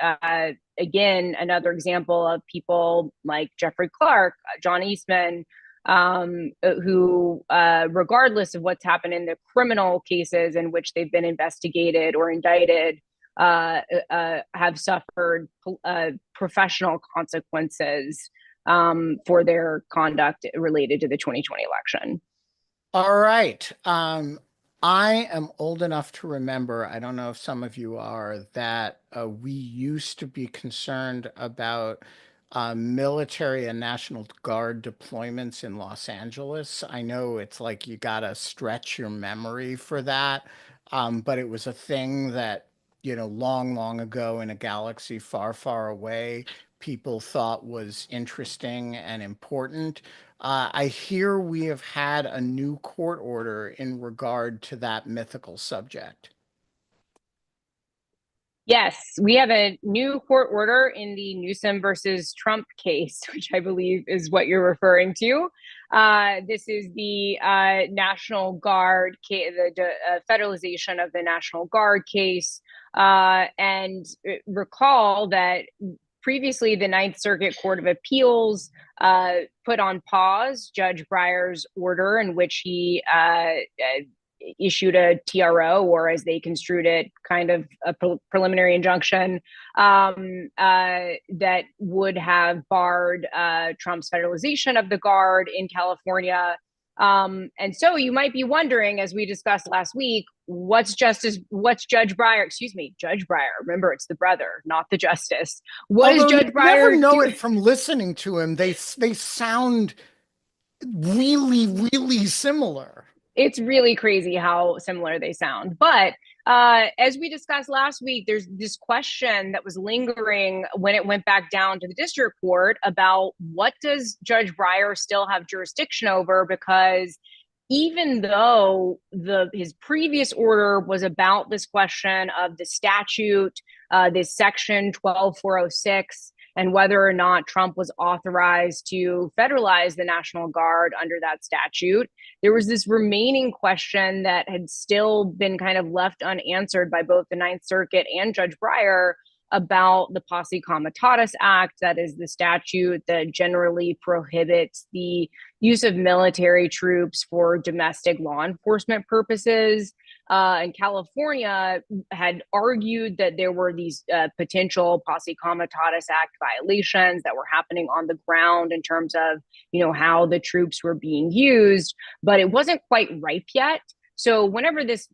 again, another example of people like Jeffrey Clark, John Eastman, who, regardless of what's happened in the criminal cases in which they've been investigated or indicted, have suffered professional consequences for their conduct related to the 2020 election. All right. I am old enough to remember, I don't know if some of you are, that we used to be concerned about military and National Guard deployments in Los Angeles. I know it's like you gotta stretch your memory for that, but it was a thing that, long, long ago in a galaxy far, far away, people thought was interesting and important. I hear we have had a new court order in regard to that mythical subject. Yes, we have a new court order in the Newsom versus Trump case, which I believe is what you're referring to. This is the National Guard case, the federalization of the National Guard case. And recall that previously, the Ninth Circuit Court of Appeals put on pause Judge Breyer's order in which he issued a TRO, or as they construed it, kind of a preliminary injunction that would have barred Trump's federalization of the Guard in California. And so you might be wondering, as we discussed last week, what's Judge Breyer, Judge Breyer. Remember, it's the brother, not the justice. What is Judge Breyer? You never know it from listening to him. They sound really, really similar. It's really crazy how similar they sound. But as we discussed last week, there's this question that was lingering when it went back down to the district court about what does Judge Breyer still have jurisdiction over? Because even though his previous order was about this question of the statute, this section 12406, and whether or not Trump was authorized to federalize the National Guard under that statute, there was this remaining question that had still been kind of left unanswered by both the Ninth Circuit and Judge Breyer about the Posse Comitatus Act. That is the statute that generally prohibits the use of military troops for domestic law enforcement purposes. And California had argued that there were these potential Posse Comitatus Act violations that were happening on the ground in terms of, how the troops were being used, but it wasn't quite ripe yet. So whenever this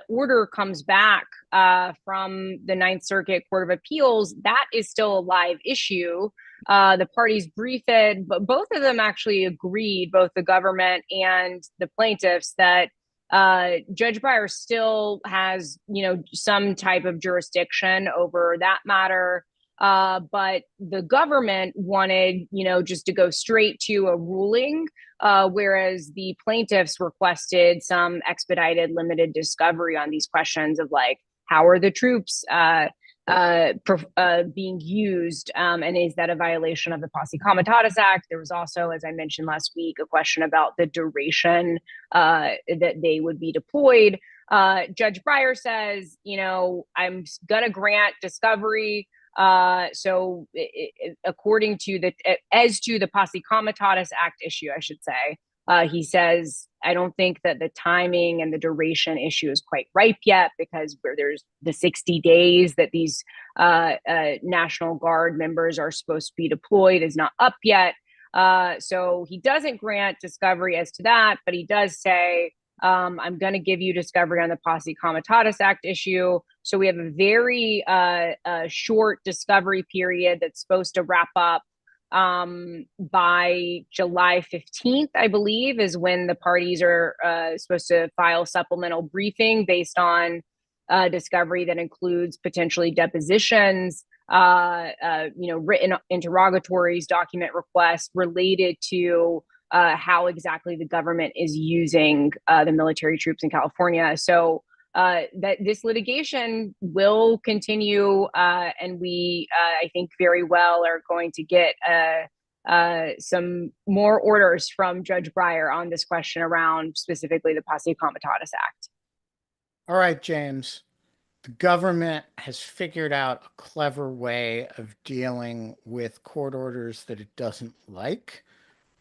order comes back from the Ninth Circuit Court of Appeals, that is still a live issue. The parties briefed it, but both of them actually agreed, both the government and the plaintiffs, that Judge Breyer still has, some type of jurisdiction over that matter. But the government wanted, just to go straight to a ruling, whereas the plaintiffs requested some expedited limited discovery on these questions of like, how are the troops being used, and is that a violation of the Posse Comitatus Act? There was also, as I mentioned last week, a question about the duration that they would be deployed. Judge Breyer says, I'm gonna grant discovery. So according to as to the Posse Comitatus Act issue, I should say, he says, I don't think that the timing and the duration issue is quite ripe yet, because where there's the 60 days that these National Guard members are supposed to be deployed is not up yet. So he doesn't grant discovery as to that, but he does say, I'm going to give you discovery on the Posse Comitatus Act issue. So we have a very short discovery period that's supposed to wrap up by July 15th, I believe, is when the parties are supposed to file supplemental briefing based on discovery that includes potentially depositions, written interrogatories, document requests related to how exactly the government is using the military troops in California. So that this litigation will continue, and we, I think, very well are going to get some more orders from Judge Breyer on this question around specifically the Posse Comitatus Act. All right, James. The government has figured out a clever way of dealing with court orders that it doesn't like.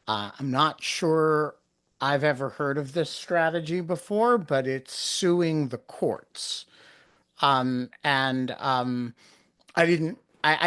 I'm not sure I've ever heard of this strategy before, but it's suing the courts. I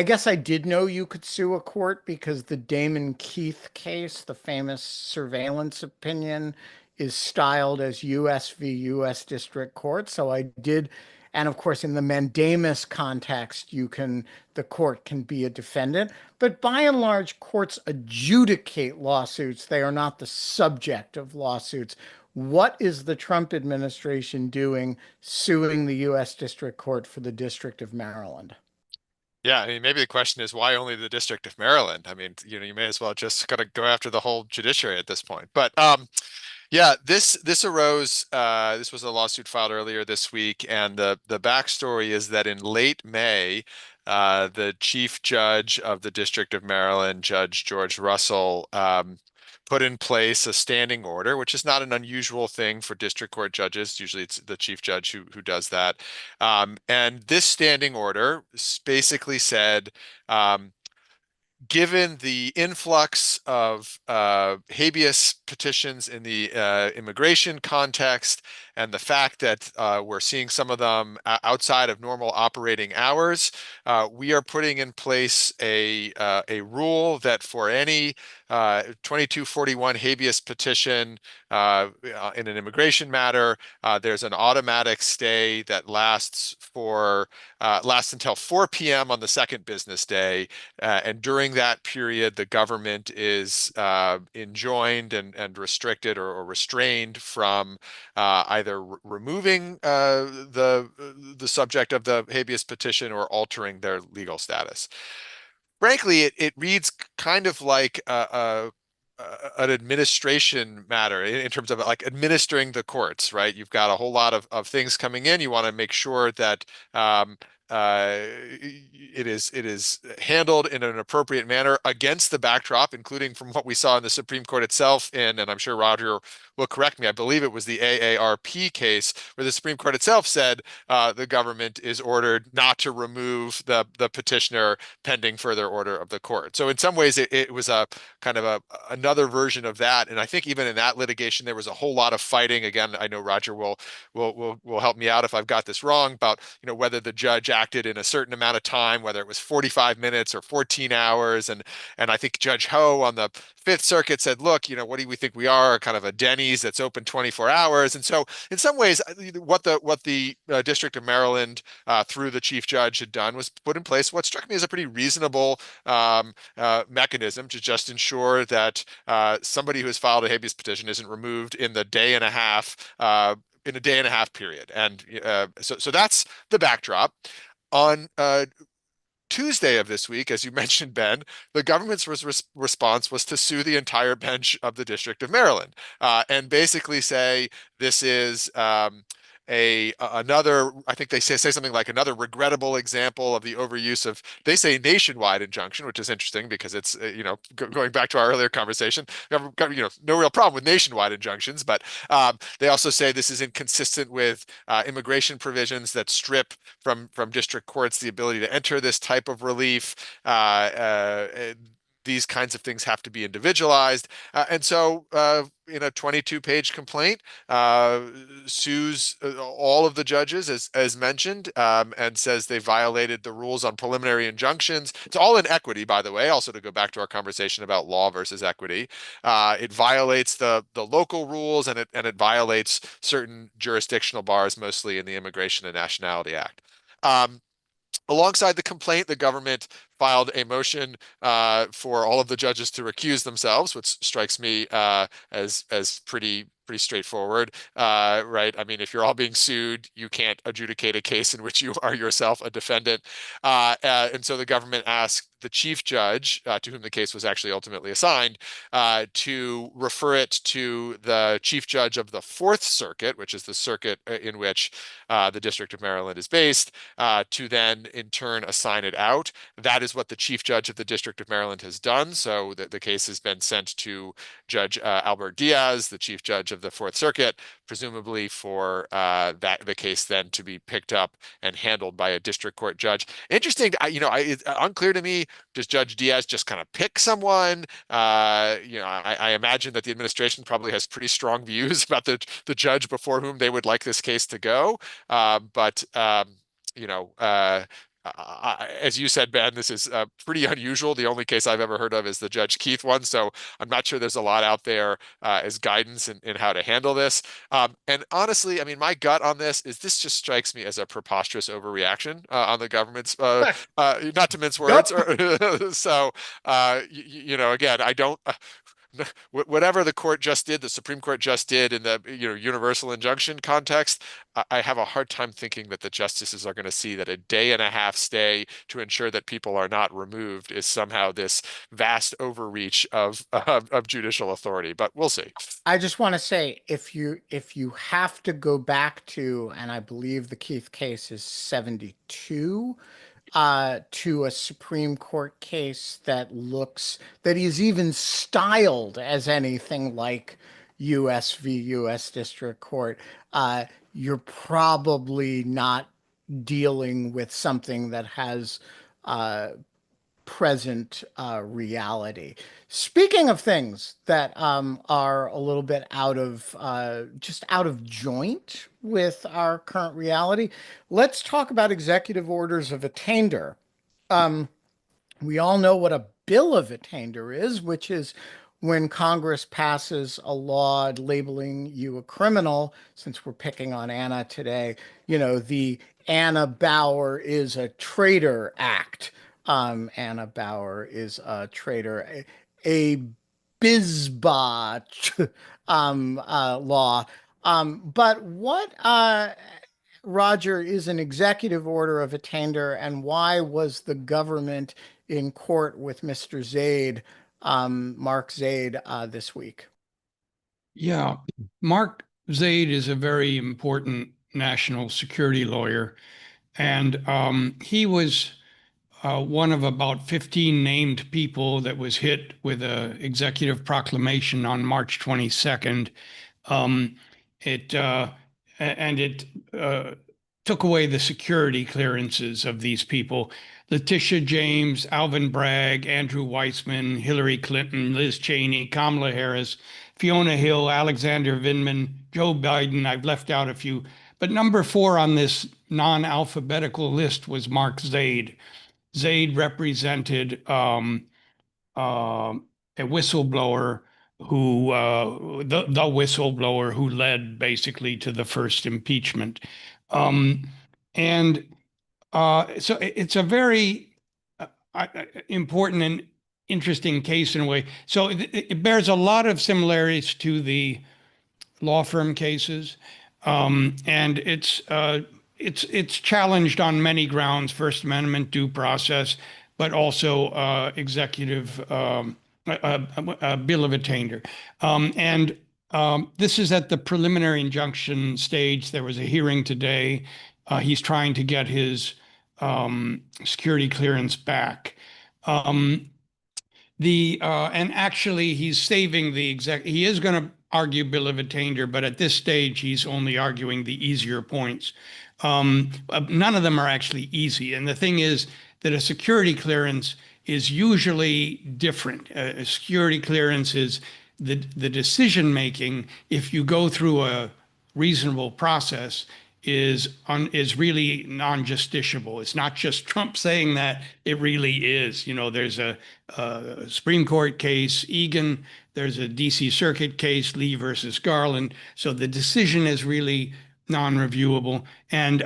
guess I did know you could sue a court because the Damon Keith case, the famous surveillance opinion, is styled as US v. US District Court. So I did, and of course, in the mandamus context, the court can be a defendant. But by and large, courts adjudicate lawsuits. They are not the subject of lawsuits. What is the Trump administration doing suing the US District Court for the District of Maryland? Yeah, I mean, maybe the question is why only the District of Maryland? I mean, you may as well just kind of go after the whole judiciary at this point. But yeah, this arose. This was a lawsuit filed earlier this week, and the backstory is that in late May, the chief judge of the District of Maryland, Judge George Russell, put in place a standing order, which is not an unusual thing for district court judges. Usually, it's the chief judge who does that. And this standing order basically said, given the influx of habeas petitions in the immigration context and the fact that we're seeing some of them outside of normal operating hours, we are putting in place a rule that for any 2241 habeas petition in an immigration matter, there's an automatic stay that lasts until 4 p.m. on the second business day. And during that period, the government is enjoined and restricted or restrained from either removing the subject of the habeas petition or altering their legal status. Frankly, it reads kind of like an administration matter in terms of like administering the courts, right? You've got a whole lot of things coming in. You want to make sure that it is handled in an appropriate manner against the backdrop, including from what we saw in the Supreme Court itself and I'm sure Roger will correct me, I believe it was the AARP case where the Supreme Court itself said the government is ordered not to remove the petitioner pending further order of the court. So in some ways it was a kind of another version of that. And I think even in that litigation, there was a whole lot of fighting. Again, I know Roger will help me out if I've got this wrong about, whether the judge acted in a certain amount of time, whether it was 45 minutes or 14 hours. And I think Judge Ho on the Fifth Circuit said, look, what do we think we are? Kind of a Denny's that's open 24 hours. And so in some ways, what the District of Maryland through the chief judge had done was put in place what struck me as a pretty reasonable mechanism to just ensure that somebody who has filed a habeas petition isn't removed in the day and a half in a day and a half period. And so that's the backdrop. On Tuesday of this week, as you mentioned, Ben, the government's response was to sue the entire bench of the District of Maryland and basically say this is another, I think they say something like another regrettable example of the overuse of, they say nationwide injunction, which is interesting because it's, going back to our earlier conversation, no real problem with nationwide injunctions, but they also say this is inconsistent with immigration provisions that strip from district courts the ability to enter this type of relief. These kinds of things have to be individualized. And so in a 22-page complaint, sues all of the judges, as mentioned, and says they violated the rules on preliminary injunctions. It's all in equity, by the way, also to go back to our conversation about law versus equity. It violates the local rules, and it violates certain jurisdictional bars, mostly in the Immigration and Nationality Act. Alongside the complaint, the government filed a motion for all of the judges to recuse themselves, which strikes me as pretty straightforward, right? I mean, if you're all being sued, you can't adjudicate a case in which you are yourself a defendant. And so the government asked the chief judge, to whom the case was actually ultimately assigned, to refer it to the chief judge of the Fourth Circuit, which is the circuit in which the District of Maryland is based, to then in turn assign it out. That is what the chief judge of the District of Maryland has done. So the case has been sent to Judge Albert Diaz, the chief judge of the Fourth Circuit, presumably for the case then to be picked up and handled by a district court judge. Interesting, it's unclear to me. Does Judge Diaz just kind of pick someone? I imagine that the administration probably has pretty strong views about the judge before whom they would like this case to go. But as you said, Ben, this is pretty unusual. The only case I've ever heard of is the Judge Keith one, so I'm not sure there's a lot out there as guidance in how to handle this. And honestly, I mean, my gut on this is this just strikes me as a preposterous overreaction on the government's, not to mince words. So, again, I don't. Whatever the court just did, the Supreme Court just did in the universal injunction context, I have a hard time thinking that the justices are going to see that a day and a half stay to ensure that people are not removed is somehow this vast overreach of judicial authority. But we'll see. I just want to say, if you have to go back to, and I believe the Keith case is 72, to a Supreme Court case that is even styled as anything like U.S. v. U.S. District Court, you're probably not dealing with something that has present reality. Speaking of things that are a little bit out of joint with our current reality, let's talk about executive orders of attainder. We all know what a bill of attainder is, which is when Congress passes a law labeling you a criminal. Since we're picking on Anna today, the Anna Bauer is a traitor act. Anna Bauer is a traitor. A BISBA law. But what, Roger, is an executive order of attainder, and why was the government in court with Mr. Zaid, Mark Zaid, this week? Yeah, Mark Zaid is a very important national security lawyer, and he was one of about 15 named people that was hit with an executive proclamation on March 22nd. It took away the security clearances of these people. Letitia James, Alvin Bragg, Andrew Weissman, Hillary Clinton, Liz Cheney, Kamala Harris, Fiona Hill, Alexander Vindman, Joe Biden. I've left out a few. But number 4 on this non-alphabetical list was Mark Zaid. Zaid represented a whistleblower the whistleblower who led basically to the first impeachment. So it's a very important and interesting case in a way. So it bears a lot of similarities to the law firm cases, and it's challenged on many grounds: First Amendment, due process, but also executive bill of attainder. This is at the preliminary injunction stage. There was a hearing today. He's trying to get his security clearance back. And actually, he's saving he is going to argue bill of attainder, but at this stage, he's only arguing the easier points. None of them are actually easy. And the thing is that a security clearance is usually different. A security clearance is the decision making, if you go through a reasonable process, is really non-justiciable. It's not just Trump saying that, it really is. There's a Supreme Court case, Egan, there's a DC Circuit case, Lee versus Garland. So the decision is really non-reviewable. And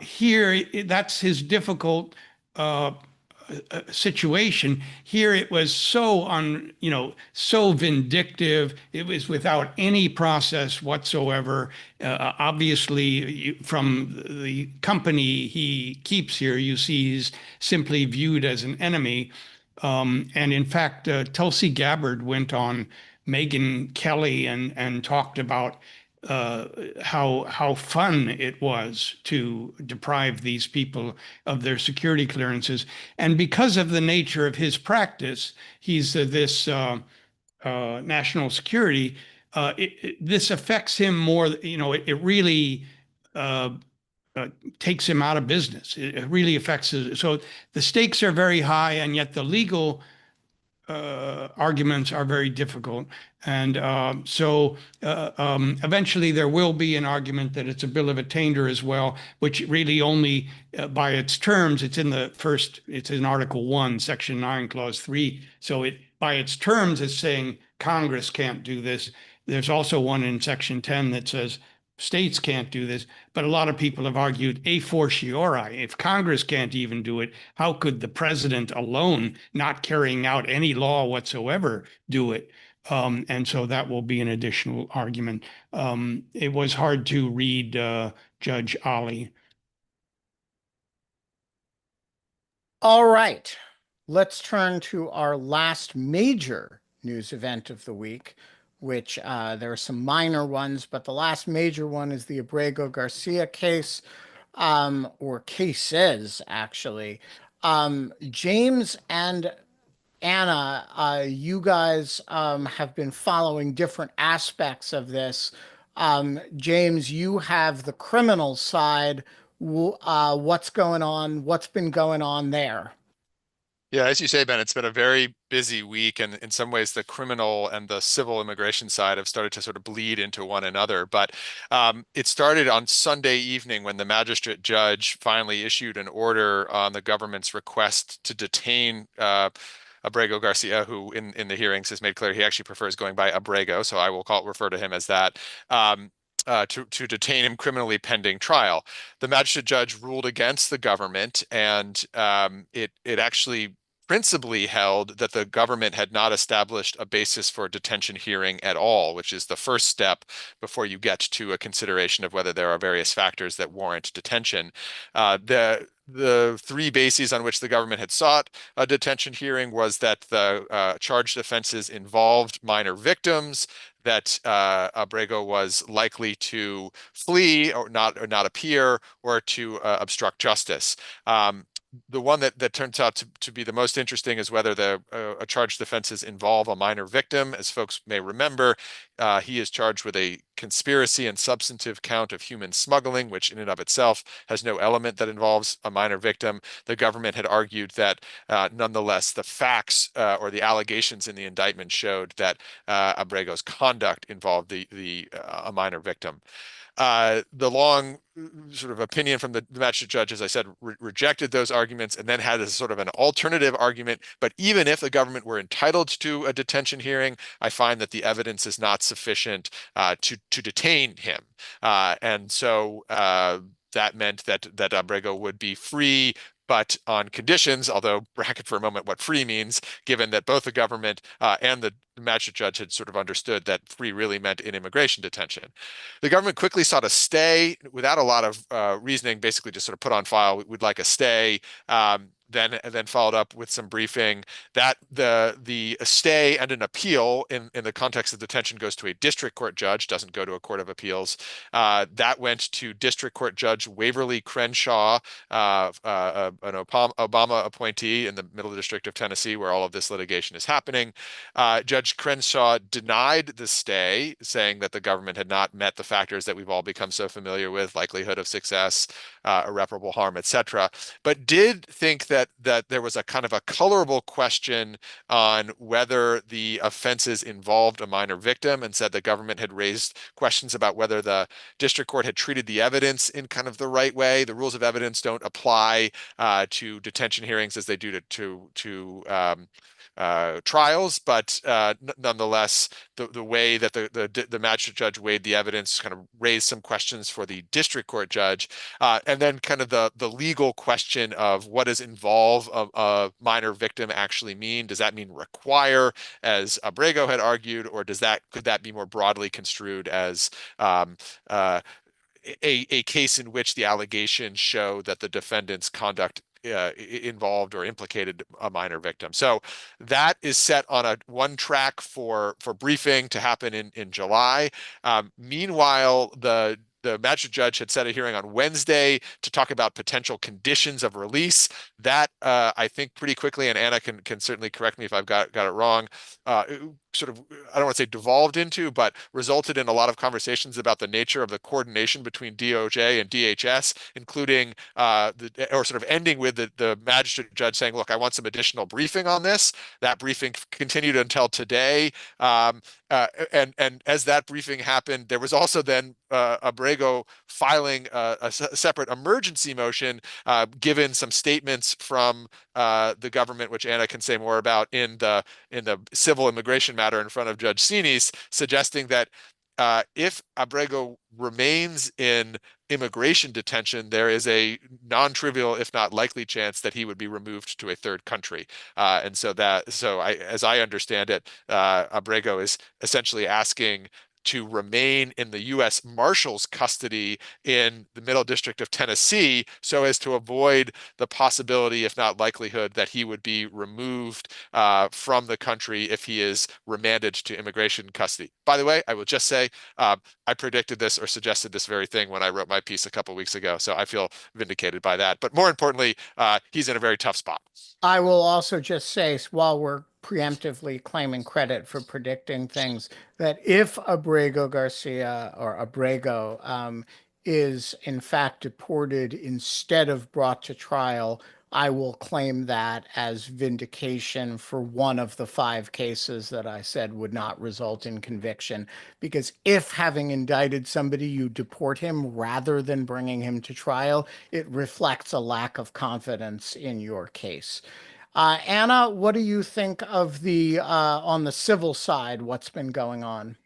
here, that's his difficult situation. Here it was so so vindictive. It was without any process whatsoever. Obviously, from the company he keeps here, you see he's simply viewed as an enemy. And in fact, Tulsi Gabbard went on Megyn Kelly and talked about how fun it was to deprive these people of their security clearances. And because of the nature of his practice, he's this national security. This affects him more. It really takes him out of business. It really affects his. So the stakes are very high, and yet the legal arguments are very difficult. And eventually there will be an argument that it's a bill of attainder as well, which really only by its terms, it's in Article 1, Section 9, Clause 3. So by its terms, it's saying Congress can't do this. There's also one in Section 10 that says states can't do this, but a lot of people have argued a fortiori. If Congress can't even do it, how could the president alone, not carrying out any law whatsoever, do it? And so that will be an additional argument. It was hard to read Judge Ali. All right, let's turn to our last major news event of the week, which there are some minor ones, but the last major one is the Abrego Garcia case, or cases, actually. James and Anna, you guys have been following different aspects of this. James, you have the criminal side. What's going on? What's been going on there? Yeah, as you say, Ben, it's been a very busy week, and in some ways, the criminal and the civil immigration side have started to sort of bleed into one another. But it started on Sunday evening when the magistrate judge finally issued an order on the government's request to detain Abrego Garcia, who in the hearings has made clear he actually prefers going by Abrego, so I will refer to him as that. To detain him criminally pending trial. The magistrate judge ruled against the government, and it actually principally held that the government had not established a basis for a detention hearing at all, which is the first step before you get to a consideration of whether there are various factors that warrant detention. The three bases on which the government had sought a detention hearing was that the charged offenses involved minor victims, that Abrego was likely to flee or not appear, or to obstruct justice. The one that turns out to be the most interesting is whether the charged offenses involve a minor victim. As folks may remember, he is charged with a conspiracy and substantive count of human smuggling, which in and of itself has no element that involves a minor victim. The government had argued that nonetheless, the facts or the allegations in the indictment showed that Abrego's conduct involved a minor victim. The long sort of opinion from the magistrate judge, as I said, rejected those arguments and then had a sort of an alternative argument. But even if the government were entitled to a detention hearing, I find that the evidence is not sufficient to detain him. And so that meant that Abrego would be free, but on conditions, although bracket for a moment what free means, given that both the government and the magistrate judge had sort of understood that free really meant in immigration detention. The government quickly sought a stay without a lot of reasoning, basically just sort of put on file, we'd like a stay. Then followed up with some briefing that the stay and an appeal in the context of detention goes to a district court judge, doesn't go to a court of appeals. That went to District Court Judge Waverly Crenshaw, an Obama appointee in the Middle District of Tennessee, where all of this litigation is happening. Judge Crenshaw denied the stay, saying that the government had not met the factors that we've all become so familiar with, likelihood of success, irreparable harm, etc., but did think that there was a kind of a colorable question on whether the offenses involved a minor victim, and said the government had raised questions about whether the district court had treated the evidence in kind of the right way. The rules of evidence don't apply to detention hearings as they do to trials, but nonetheless, the way that the magistrate judge weighed the evidence kind of raised some questions for the district court judge, and then kind of the legal question of what does involve a minor victim actually mean? Does that mean require, as Abrego had argued, or could that be more broadly construed as a case in which the allegations show that the defendant's conduct involved or implicated a minor victim? So that is set on one track for briefing to happen in July. Meanwhile, the magistrate judge had set a hearing on Wednesday to talk about potential conditions of release. That I think pretty quickly, and Anna can certainly correct me if I've got it wrong, sort of, I don't want to say devolved into, but resulted in a lot of conversations about the nature of the coordination between DOJ and DHS, including or sort of ending with the magistrate judge saying, look, I want some additional briefing on this. That briefing continued until today. And as that briefing happened, there was also then Abrego filing a separate emergency motion, given some statements from the government, which Anna can say more about in the civil immigration matter in front of Judge Sinis, suggesting that if Abrego remains in immigration detention, there is a non-trivial, if not likely, chance that he would be removed to a third country. And so as I understand it, Abrego is essentially asking to remain in the U.S. Marshal's custody in the Middle District of Tennessee so as to avoid the possibility, if not likelihood, that he would be removed from the country if he is remanded to immigration custody. By the way, I will just say I predicted this or suggested this very thing when I wrote my piece a couple weeks ago, so I feel vindicated by that. But more importantly, he's in a very tough spot. I will also just say, while we're preemptively claiming credit for predicting things, that if Abrego Garcia or Abrego is in fact deported instead of brought to trial, I will claim that as vindication for one of the 5 cases that I said would not result in conviction. Because if, having indicted somebody, you deport him rather than bringing him to trial, it reflects a lack of confidence in your case. Anna, what do you think of the on the civil side, what's been going on?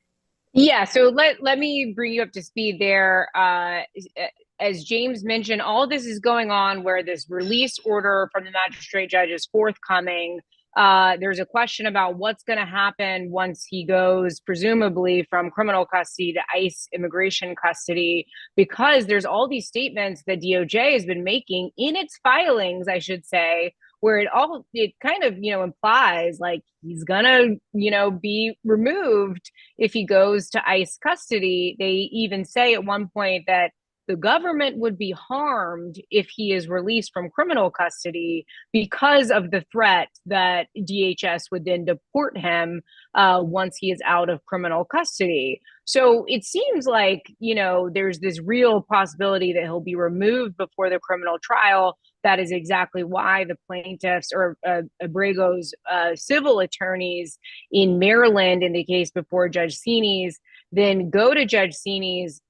Yeah, so let me bring you up to speed there. As James mentioned, all this is going on where this release order from the magistrate judge is forthcoming. There's a question about what's going to happen once he goes, presumably, from criminal custody to ICE immigration custody, because there's all these statements that DOJ has been making in its filings, I should say, where it kind of, implies like he's gonna, be removed if he goes to ICE custody. They even say at one point that the government would be harmed if he is released from criminal custody because of the threat that DHS would then deport him once he is out of criminal custody. So it seems like, there's this real possibility that he'll be removed before the criminal trial. That is exactly why the plaintiffs or Abrego's civil attorneys in Maryland, in the case before Judge Sinis, then go to Judge Sinis,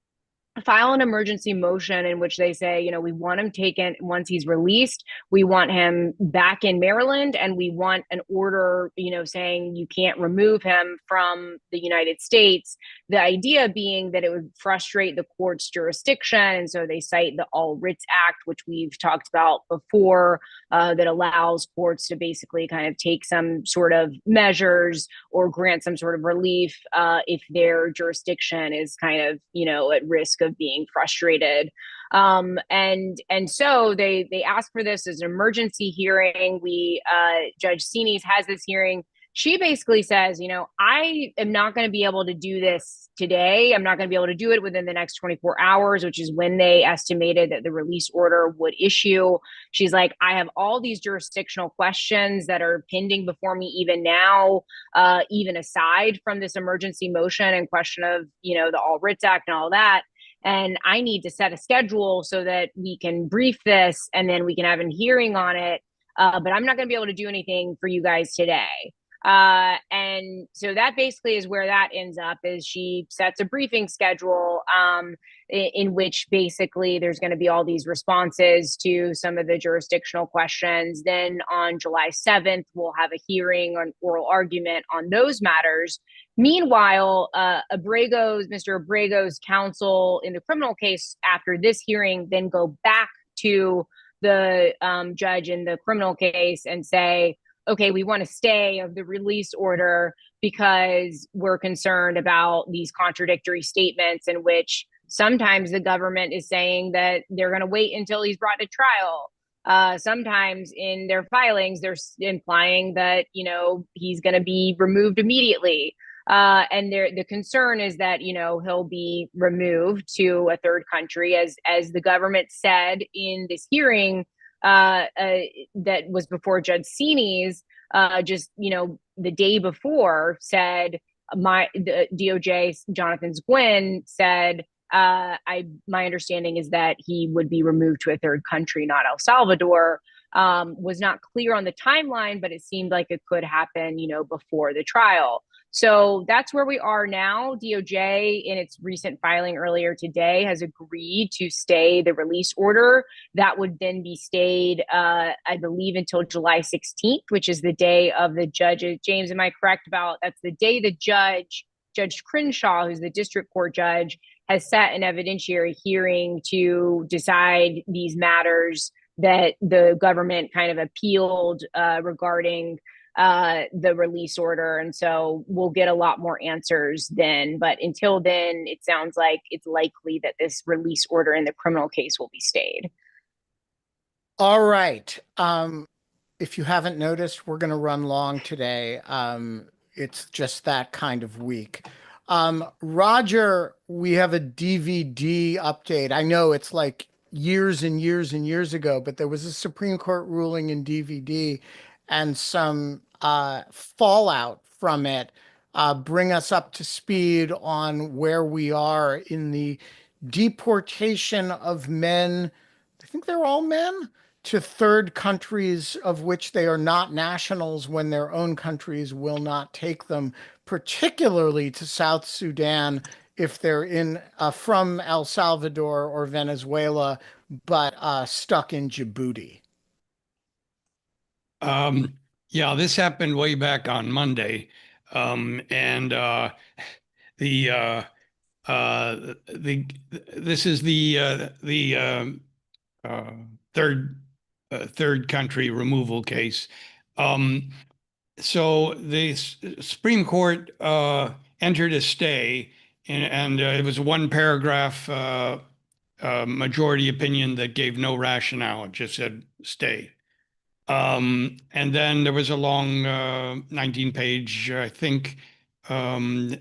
file an emergency motion in which they say, we want him taken once he's released. We want him back in Maryland, and we want an order, saying you can't remove him from the United States. The idea being that it would frustrate the court's jurisdiction. And so they cite the All Writs Act, which we've talked about before, that allows courts to basically kind of take some sort of measures or grant some sort of relief if their jurisdiction is kind of, at risk of being frustrated. And so they ask for this as an emergency hearing. Judge Sinis has this hearing. She basically says, I am not going to be able to do this today. I'm not going to be able to do it within the next 24 hours, which is when they estimated that the release order would issue. She's like, I have all these jurisdictional questions that are pending before me even now, even aside from this emergency motion and question of, the All Writs Act and all that. And I need to set a schedule so that we can brief this and then we can have a hearing on it. But I'm not going to be able to do anything for you guys today. And so that basically is where that ends up, is she sets a briefing schedule in which basically there's going to be all these responses to some of the jurisdictional questions. Then on July 7th, we'll have a hearing or an oral argument on those matters. Meanwhile, Mr. Abrego's counsel in the criminal case after this hearing then go back to the judge in the criminal case and say, okay, we want to stay of the release order because we're concerned about these contradictory statements in which sometimes the government is saying that they're going to wait until he's brought to trial. Sometimes in their filings, they're implying that, he's going to be removed immediately. And the concern is that, he'll be removed to a third country, as the government said in this hearing that was before Judge Sini's, the day before, said the DOJ Jonathan Gwynn said, my understanding is that he would be removed to a third country, not El Salvador. Was not clear on the timeline, but it seemed like it could happen, before the trial. So that's where we are now. DOJ, in its recent filing earlier today, has agreed to stay the release order. That would then be stayed, I believe, until July 16th, which is the day of the judges. James, am I correct about that's the day the Judge Crenshaw, who's the district court judge, has set an evidentiary hearing to decide these matters that the government kind of appealed regarding the release order. And so we'll get a lot more answers then. But until then, it sounds like it's likely that this release order in the criminal case will be stayed. All right. If you haven't noticed, we're going to run long today. It's just that kind of week. Roger, we have a DVD update. I know it's like years and years and years ago, but there was a Supreme Court ruling in DVD and some fallout from it. Bring us up to speed on where we are in the deportation of men. I think they're all men to third countries of which they are not nationals when their own countries will not take them, particularly to South Sudan if they're from El Salvador or Venezuela, but stuck in Djibouti. Yeah, this happened way back on Monday. This is the third country removal case. So the Supreme Court entered a stay, and it was a one paragraph majority opinion that gave no rationale. It just said stay. And then there was a long 19-page, I think,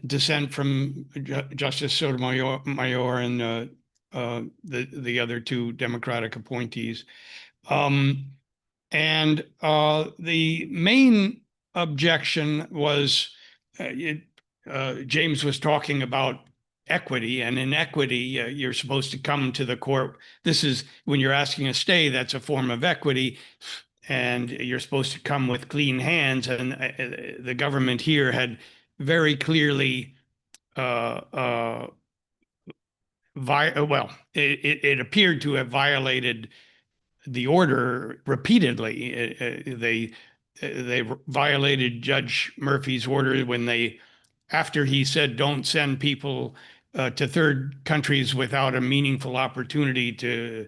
dissent from Justice Sotomayor and the other two Democratic appointees. And the main objection was James was talking about equity, and in equity, you're supposed to come to the court. This is when you're asking a stay, that's a form of equity, and you're supposed to come with clean hands. And the government here had very clearly it appeared to have violated the order repeatedly. They violated Judge Murphy's order when after he said don't send people to third countries without a meaningful opportunity to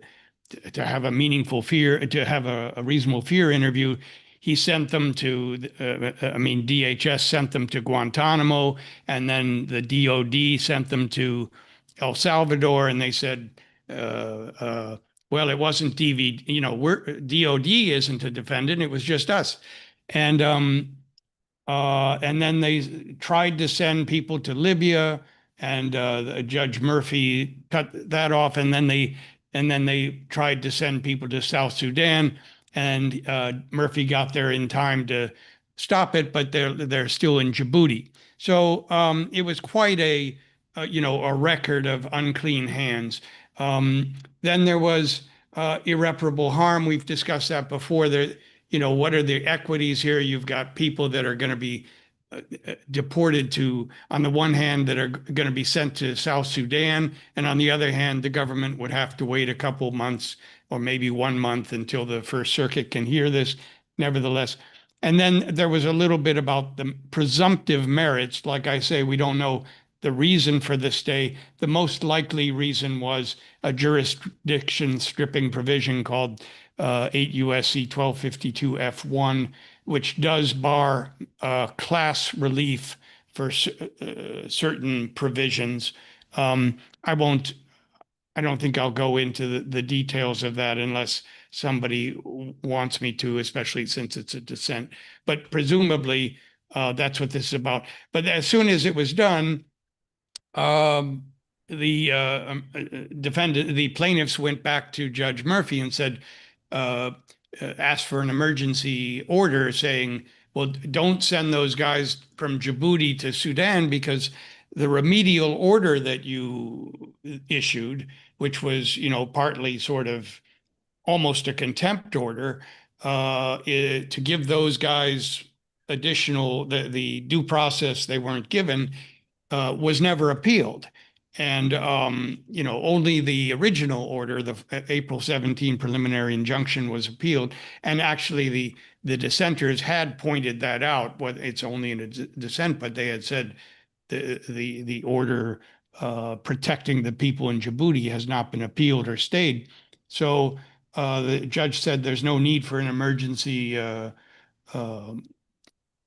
have a reasonable fear interview. He sent them to, DHS sent them to Guantanamo, and then the DOD sent them to El Salvador, and they said, well, it wasn't DOD isn't a defendant, it was just us. And then they tried to send people to Libya, and Judge Murphy cut that off, and then they tried to send people to South Sudan, and Murphy got there in time to stop it, but they're still in Djibouti. So it was quite a record of unclean hands. Then there was irreparable harm. We've discussed that before. what are the equities here? You've got people that are going to be deported to, on the one hand, that are going to be sent to South Sudan, and on the other hand, the government would have to wait a couple months or maybe 1 month until the First Circuit can hear this. Nevertheless, and then there was a little bit about the presumptive merits. Like I say, we don't know the reason for the stay. The most likely reason was a jurisdiction stripping provision called 8 U.S.C. 1252 F1, which does bar class relief for certain provisions. I don't think I'll go into the details of that unless somebody wants me to, especially since it's a dissent. But presumably, that's what this is about. But as soon as it was done, the plaintiffs went back to Judge Murphy and said, asked for an emergency order saying, well, don't send those guys from Djibouti to Sudan, because the remedial order that you issued, which was, partly sort of almost a contempt order, to give those guys additional, the due process they weren't given, was never appealed. And, only the original order, the April 17 preliminary injunction, was appealed. And actually, the dissenters had pointed that out. Well, it's only in a dissent, but they had said the order protecting the people in Djibouti has not been appealed or stayed. So the judge said there's no need for an emergency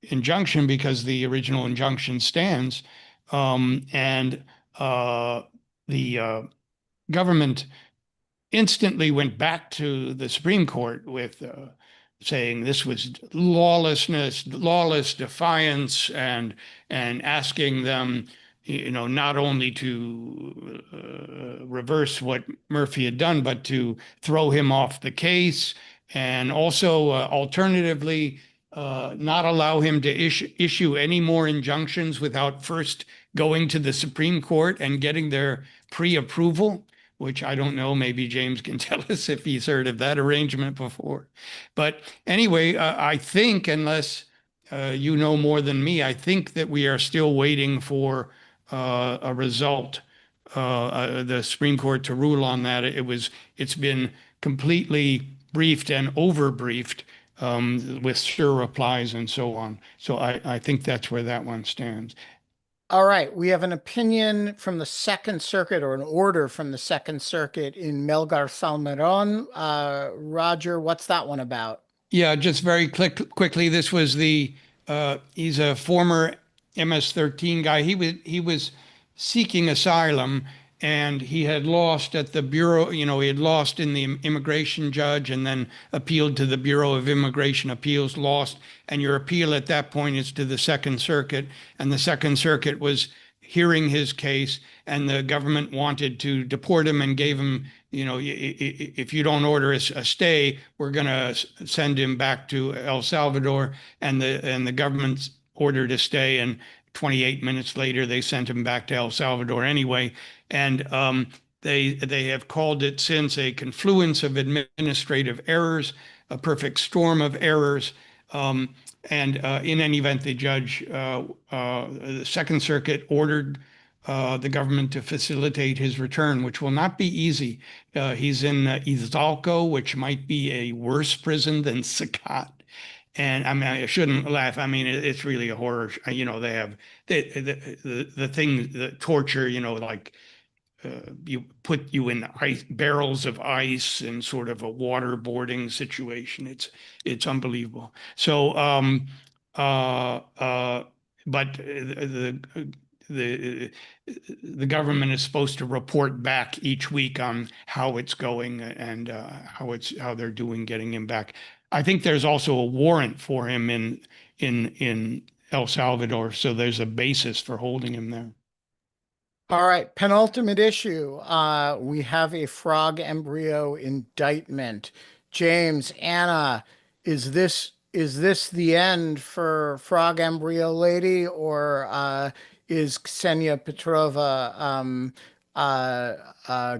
injunction because the original injunction stands. And the government instantly went back to the Supreme Court with saying this was lawlessness, lawless defiance, and asking them, not only to reverse what Murphy had done, but to throw him off the case, and also alternatively not allow him to issue any more injunctions without first going to the Supreme Court and getting their pre-approval, which I don't know. Maybe James can tell us if he's heard of that arrangement before. But anyway, I think, unless you know more than me, I think that we are still waiting for a result, the Supreme Court to rule on that. It's been completely briefed and over-briefed with sure replies and so on. So I think that's where that one stands. All right, we have an opinion from the Second Circuit, or an order from the Second Circuit in Melgar Salon. Roger, what's that one about? Yeah, just very quickly, this was he's a former MS-13 guy. He was seeking asylum, and he had lost at the Bureau, he had lost in the immigration judge and then appealed to the Bureau of Immigration Appeals, lost. And your appeal at that point is to the Second Circuit. And the Second Circuit was hearing his case, and the government wanted to deport him and gave him, if you don't order a stay, we're going to send him back to El Salvador. And the government ordered a stay, and 28 minutes later, they sent him back to El Salvador anyway. And they have called it since a confluence of administrative errors, a perfect storm of errors. And in any event, the judge, the Second Circuit, ordered the government to facilitate his return, which will not be easy. He's in Izalco, which might be a worse prison than Sacat. And I mean, I shouldn't laugh. I mean, it's really a horror. They have the thing, the torture, like you put you in barrels of ice in sort of a waterboarding situation. It's unbelievable. So, but the government is supposed to report back each week on how it's going and how they're doing getting him back. I think there's also a warrant for him in El Salvador, so there's a basis for holding him there. All right, penultimate issue. We have a frog embryo indictment. James, Anna, is this the end for frog embryo lady, or is Ksenia Petrova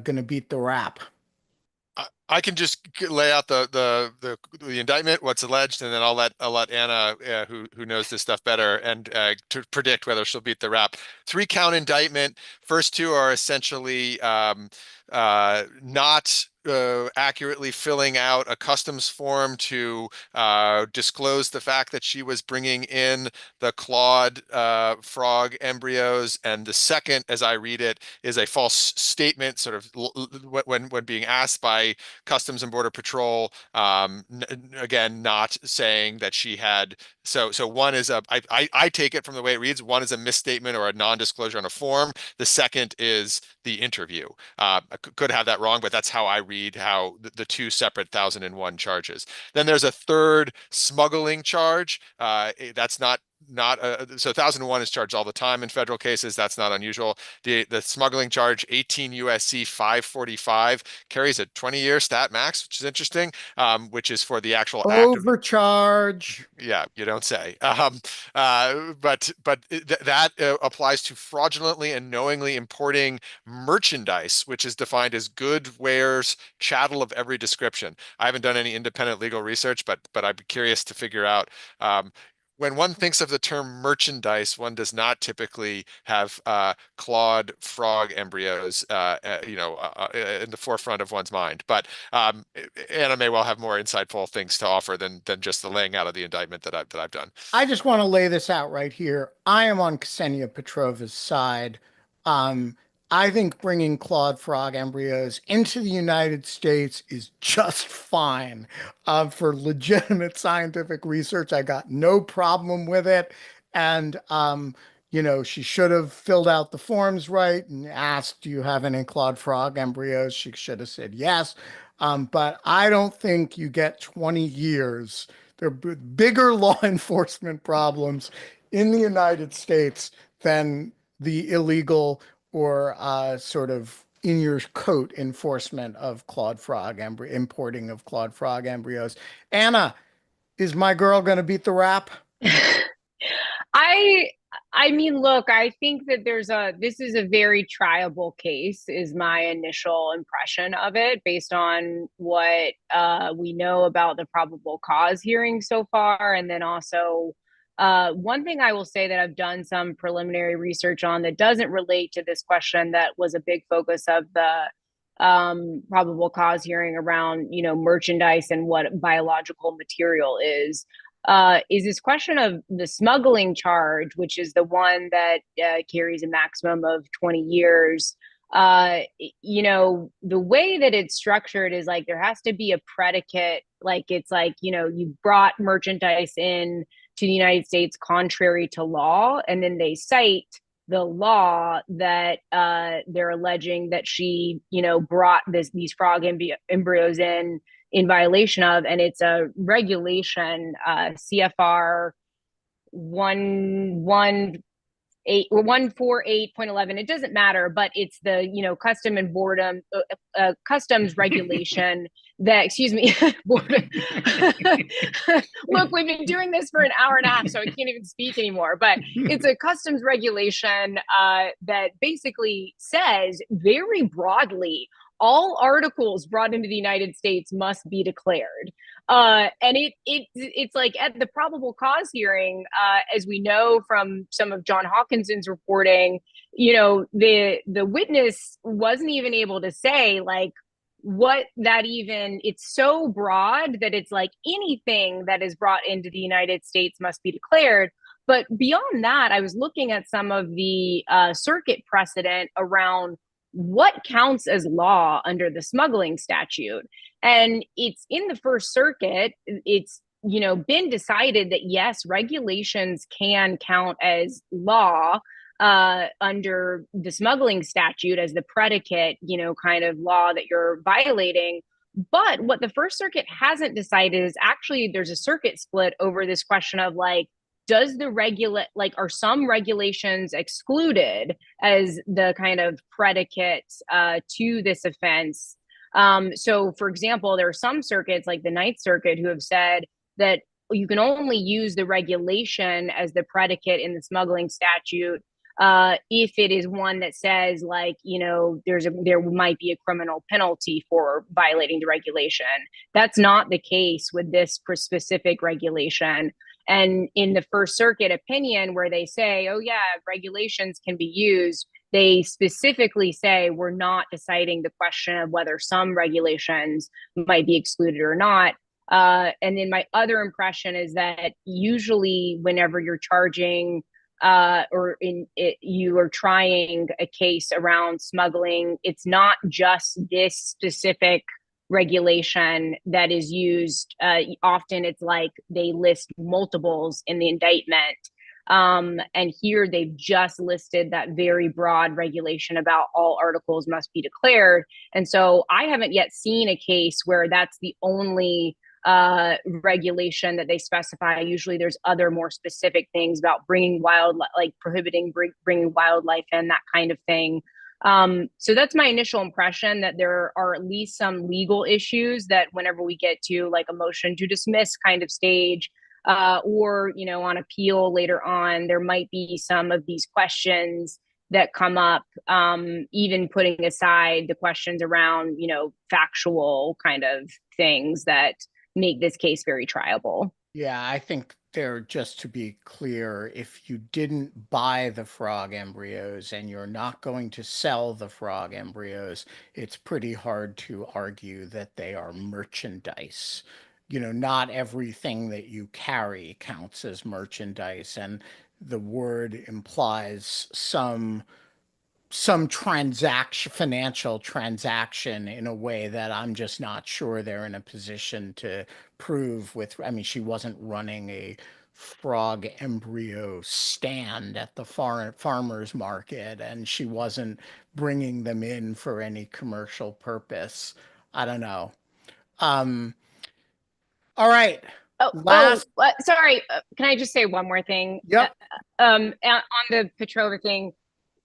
going to beat the rap? I can just lay out the indictment, what's alleged, and then I'll let Anna, who knows this stuff better, and to predict whether she'll beat the rap. 3-count indictment. First two are essentially not accurately filling out a customs form to disclose the fact that she was bringing in the clawed frog embryos, and the second, as I read it, is a false statement, sort of when being asked by Customs and Border Patrol, again, not saying that she had. So one is I take it from the way it reads. One is a misstatement or a non-disclosure on a form. The second is the interview. I could have that wrong, but that's how I read how the two separate 1001 charges. Then there's a third smuggling charge. That's not so 1001 is charged all the time in federal cases. That's not unusual. The smuggling charge, 18 USC 545, carries a 20-year stat max, which is interesting, which is for the actual act of Overcharge. Yeah, you don't say. But that applies to fraudulently and knowingly importing merchandise, which is defined as good wares, chattel of every description. I haven't done any independent legal research, but I'd be curious to figure out. When one thinks of the term merchandise, one does not typically have clawed frog embryos, in the forefront of one's mind. But Anna may well have more insightful things to offer than just the laying out of the indictment that I've done. I just want to lay this out right here. I am on Ksenia Petrova's side. I think bringing clawed frog embryos into the United States is just fine. For legitimate scientific research, I got no problem with it. And, she should have filled out the forms right and asked, do you have any clawed frog embryos? She should have said yes. But I don't think you get 20 years. There are bigger law enforcement problems in the United States than the illegal or sort of in your coat enforcement of clawed frog importing of clawed frog embryos. Anna, is my girl going to beat the rap? I mean, look, I think that this is a very triable case, is my initial impression of it, based on what we know about the probable cause hearing so far. And then also, one thing I will say that I've done some preliminary research on that doesn't relate to this question that was a big focus of the probable cause hearing around, merchandise and what biological material is this question of the smuggling charge, which is the one that carries a maximum of 20 years. The way that it's structured is like there has to be a predicate, like it's like, you brought merchandise in to the United States contrary to law, and then they cite the law that they're alleging that she, brought these frog embryos in violation of, and it's a regulation, CFR 148.11. It doesn't matter, but it's the customs regulation that, excuse me, look, we've been doing this for an hour and a half, so I can't even speak anymore. But it's a customs regulation that basically says very broadly, all articles brought into the United States must be declared. And it's like at the probable cause hearing, as we know from some of John Hawkinson's reporting, the witness wasn't even able to say like what that even, it's so broad that it's like anything that is brought into the United States must be declared. But beyond that, I was looking at some of the circuit precedent around what counts as law under the smuggling statute. And it's in the First Circuit, it's, been decided that yes, regulations can count as law under the smuggling statute as the predicate, kind of law that you're violating. But what the First Circuit hasn't decided is actually there's a circuit split over this question of like, does are some regulations excluded as the kind of predicate to this offense? So, for example, there are some circuits like the Ninth Circuit who have said that you can only use the regulation as the predicate in the smuggling statute if it is one that says, like, there might be a criminal penalty for violating the regulation. That's not the case with this specific regulation. And in the First Circuit opinion, where they say, oh yeah, regulations can be used, they specifically say we're not deciding the question of whether some regulations might be excluded or not. And then my other impression is that usually whenever you're charging you are trying a case around smuggling, it's not just this specific regulation that is used. Often it's like they list multiples in the indictment. And here they've just listed that very broad regulation about all articles must be declared. And so I haven't yet seen a case where that's the only regulation that they specify. Usually there's other more specific things about bringing prohibiting bringing wildlife in, that kind of thing. So that's my initial impression, that there are at least some legal issues that whenever we get to like a motion to dismiss kind of stage, or, on appeal later on, there might be some of these questions that come up, even putting aside the questions around, factual kind of things that make this case very triable. Yeah, I think just to be clear, if you didn't buy the frog embryos and you're not going to sell the frog embryos, it's pretty hard to argue that they are merchandise. Not everything that you carry counts as merchandise, and the word implies some financial transaction in a way that I'm just not sure they're in a position to prove with. I mean, she wasn't running a frog embryo stand at the farmer's market, and she wasn't bringing them in for any commercial purpose. I don't know. All right. Sorry. Can I just say one more thing? Yep. On the Petrova thing,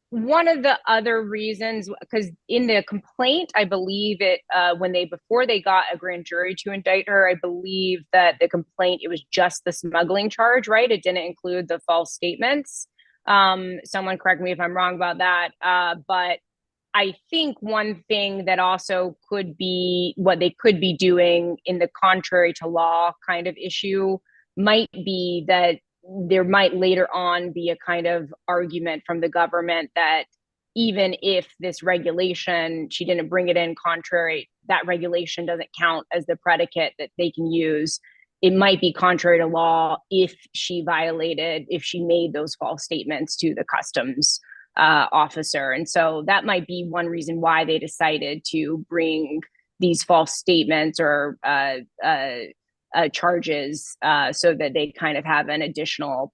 one of the other reasons, because in the complaint, I believe before they got a grand jury to indict her, I believe that the complaint, it was just the smuggling charge, right? It didn't include the false statements. Someone correct me if I'm wrong about that. But I think one thing that also could be what they could be doing in the contrary to law kind of issue might be that there might later on be a kind of argument from the government that even if this regulation, she didn't bring it in contrary, that regulation doesn't count as the predicate that they can use. It might be contrary to law if she made those false statements to the customs officer. And so that might be one reason why they decided to bring these false statements or charges so that they kind of have an additional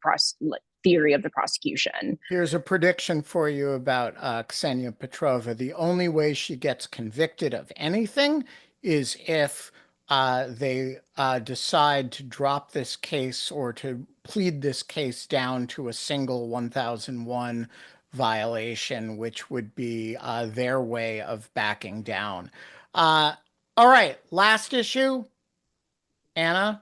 theory of the prosecution. Here's a prediction for you about Ksenia Petrova. The only way she gets convicted of anything is if they decide to drop this case or to plead this case down to a single 1001 violation, which would be their way of backing down. All right, last issue. Anna,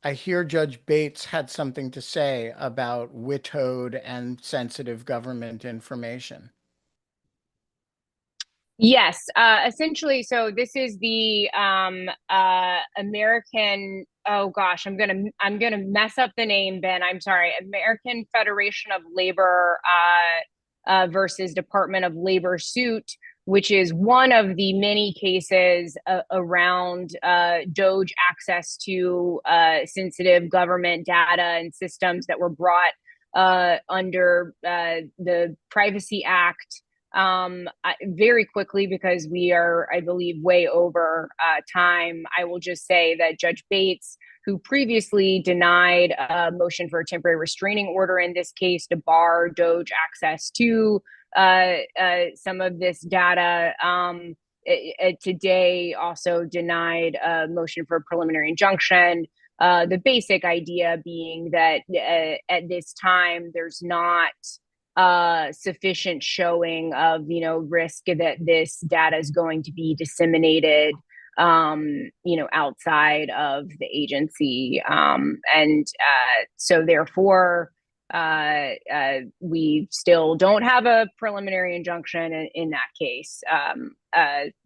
I hear Judge Bates had something to say about widowed and sensitive government information. Yes, essentially. So this is the American. Oh gosh, I'm gonna mess up the name, Ben. I'm sorry. American Federation of Labor versus Department of Labor suit, which is one of the many cases around DOJ access to sensitive government data and systems that were brought under the Privacy Act. Very quickly, because we are, I believe, way over time, I will just say that Judge Bates, who previously denied a motion for a temporary restraining order in this case to bar DOJ access to some of this data, today also denied a motion for a preliminary injunction. The basic idea being that at this time, there's not sufficient showing of, risk that this data is going to be disseminated, outside of the agency. So therefore, We still don't have a preliminary injunction in that case.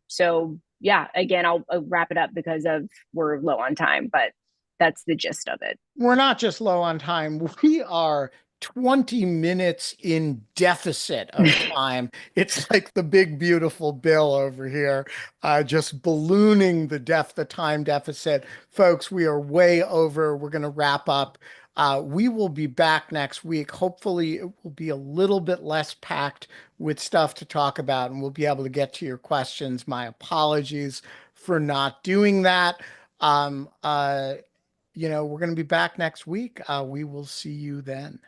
So yeah, again, I'll wrap it up because we're low on time, but that's the gist of it. We're not just low on time. We are 20 minutes in deficit of time. It's like the big, beautiful bill over here, just ballooning the time deficit. Folks, we are way over. We're going to wrap up. We will be back next week. Hopefully, it will be a little bit less packed with stuff to talk about, and we'll be able to get to your questions. My apologies for not doing that. We're going to be back next week. We will see you then.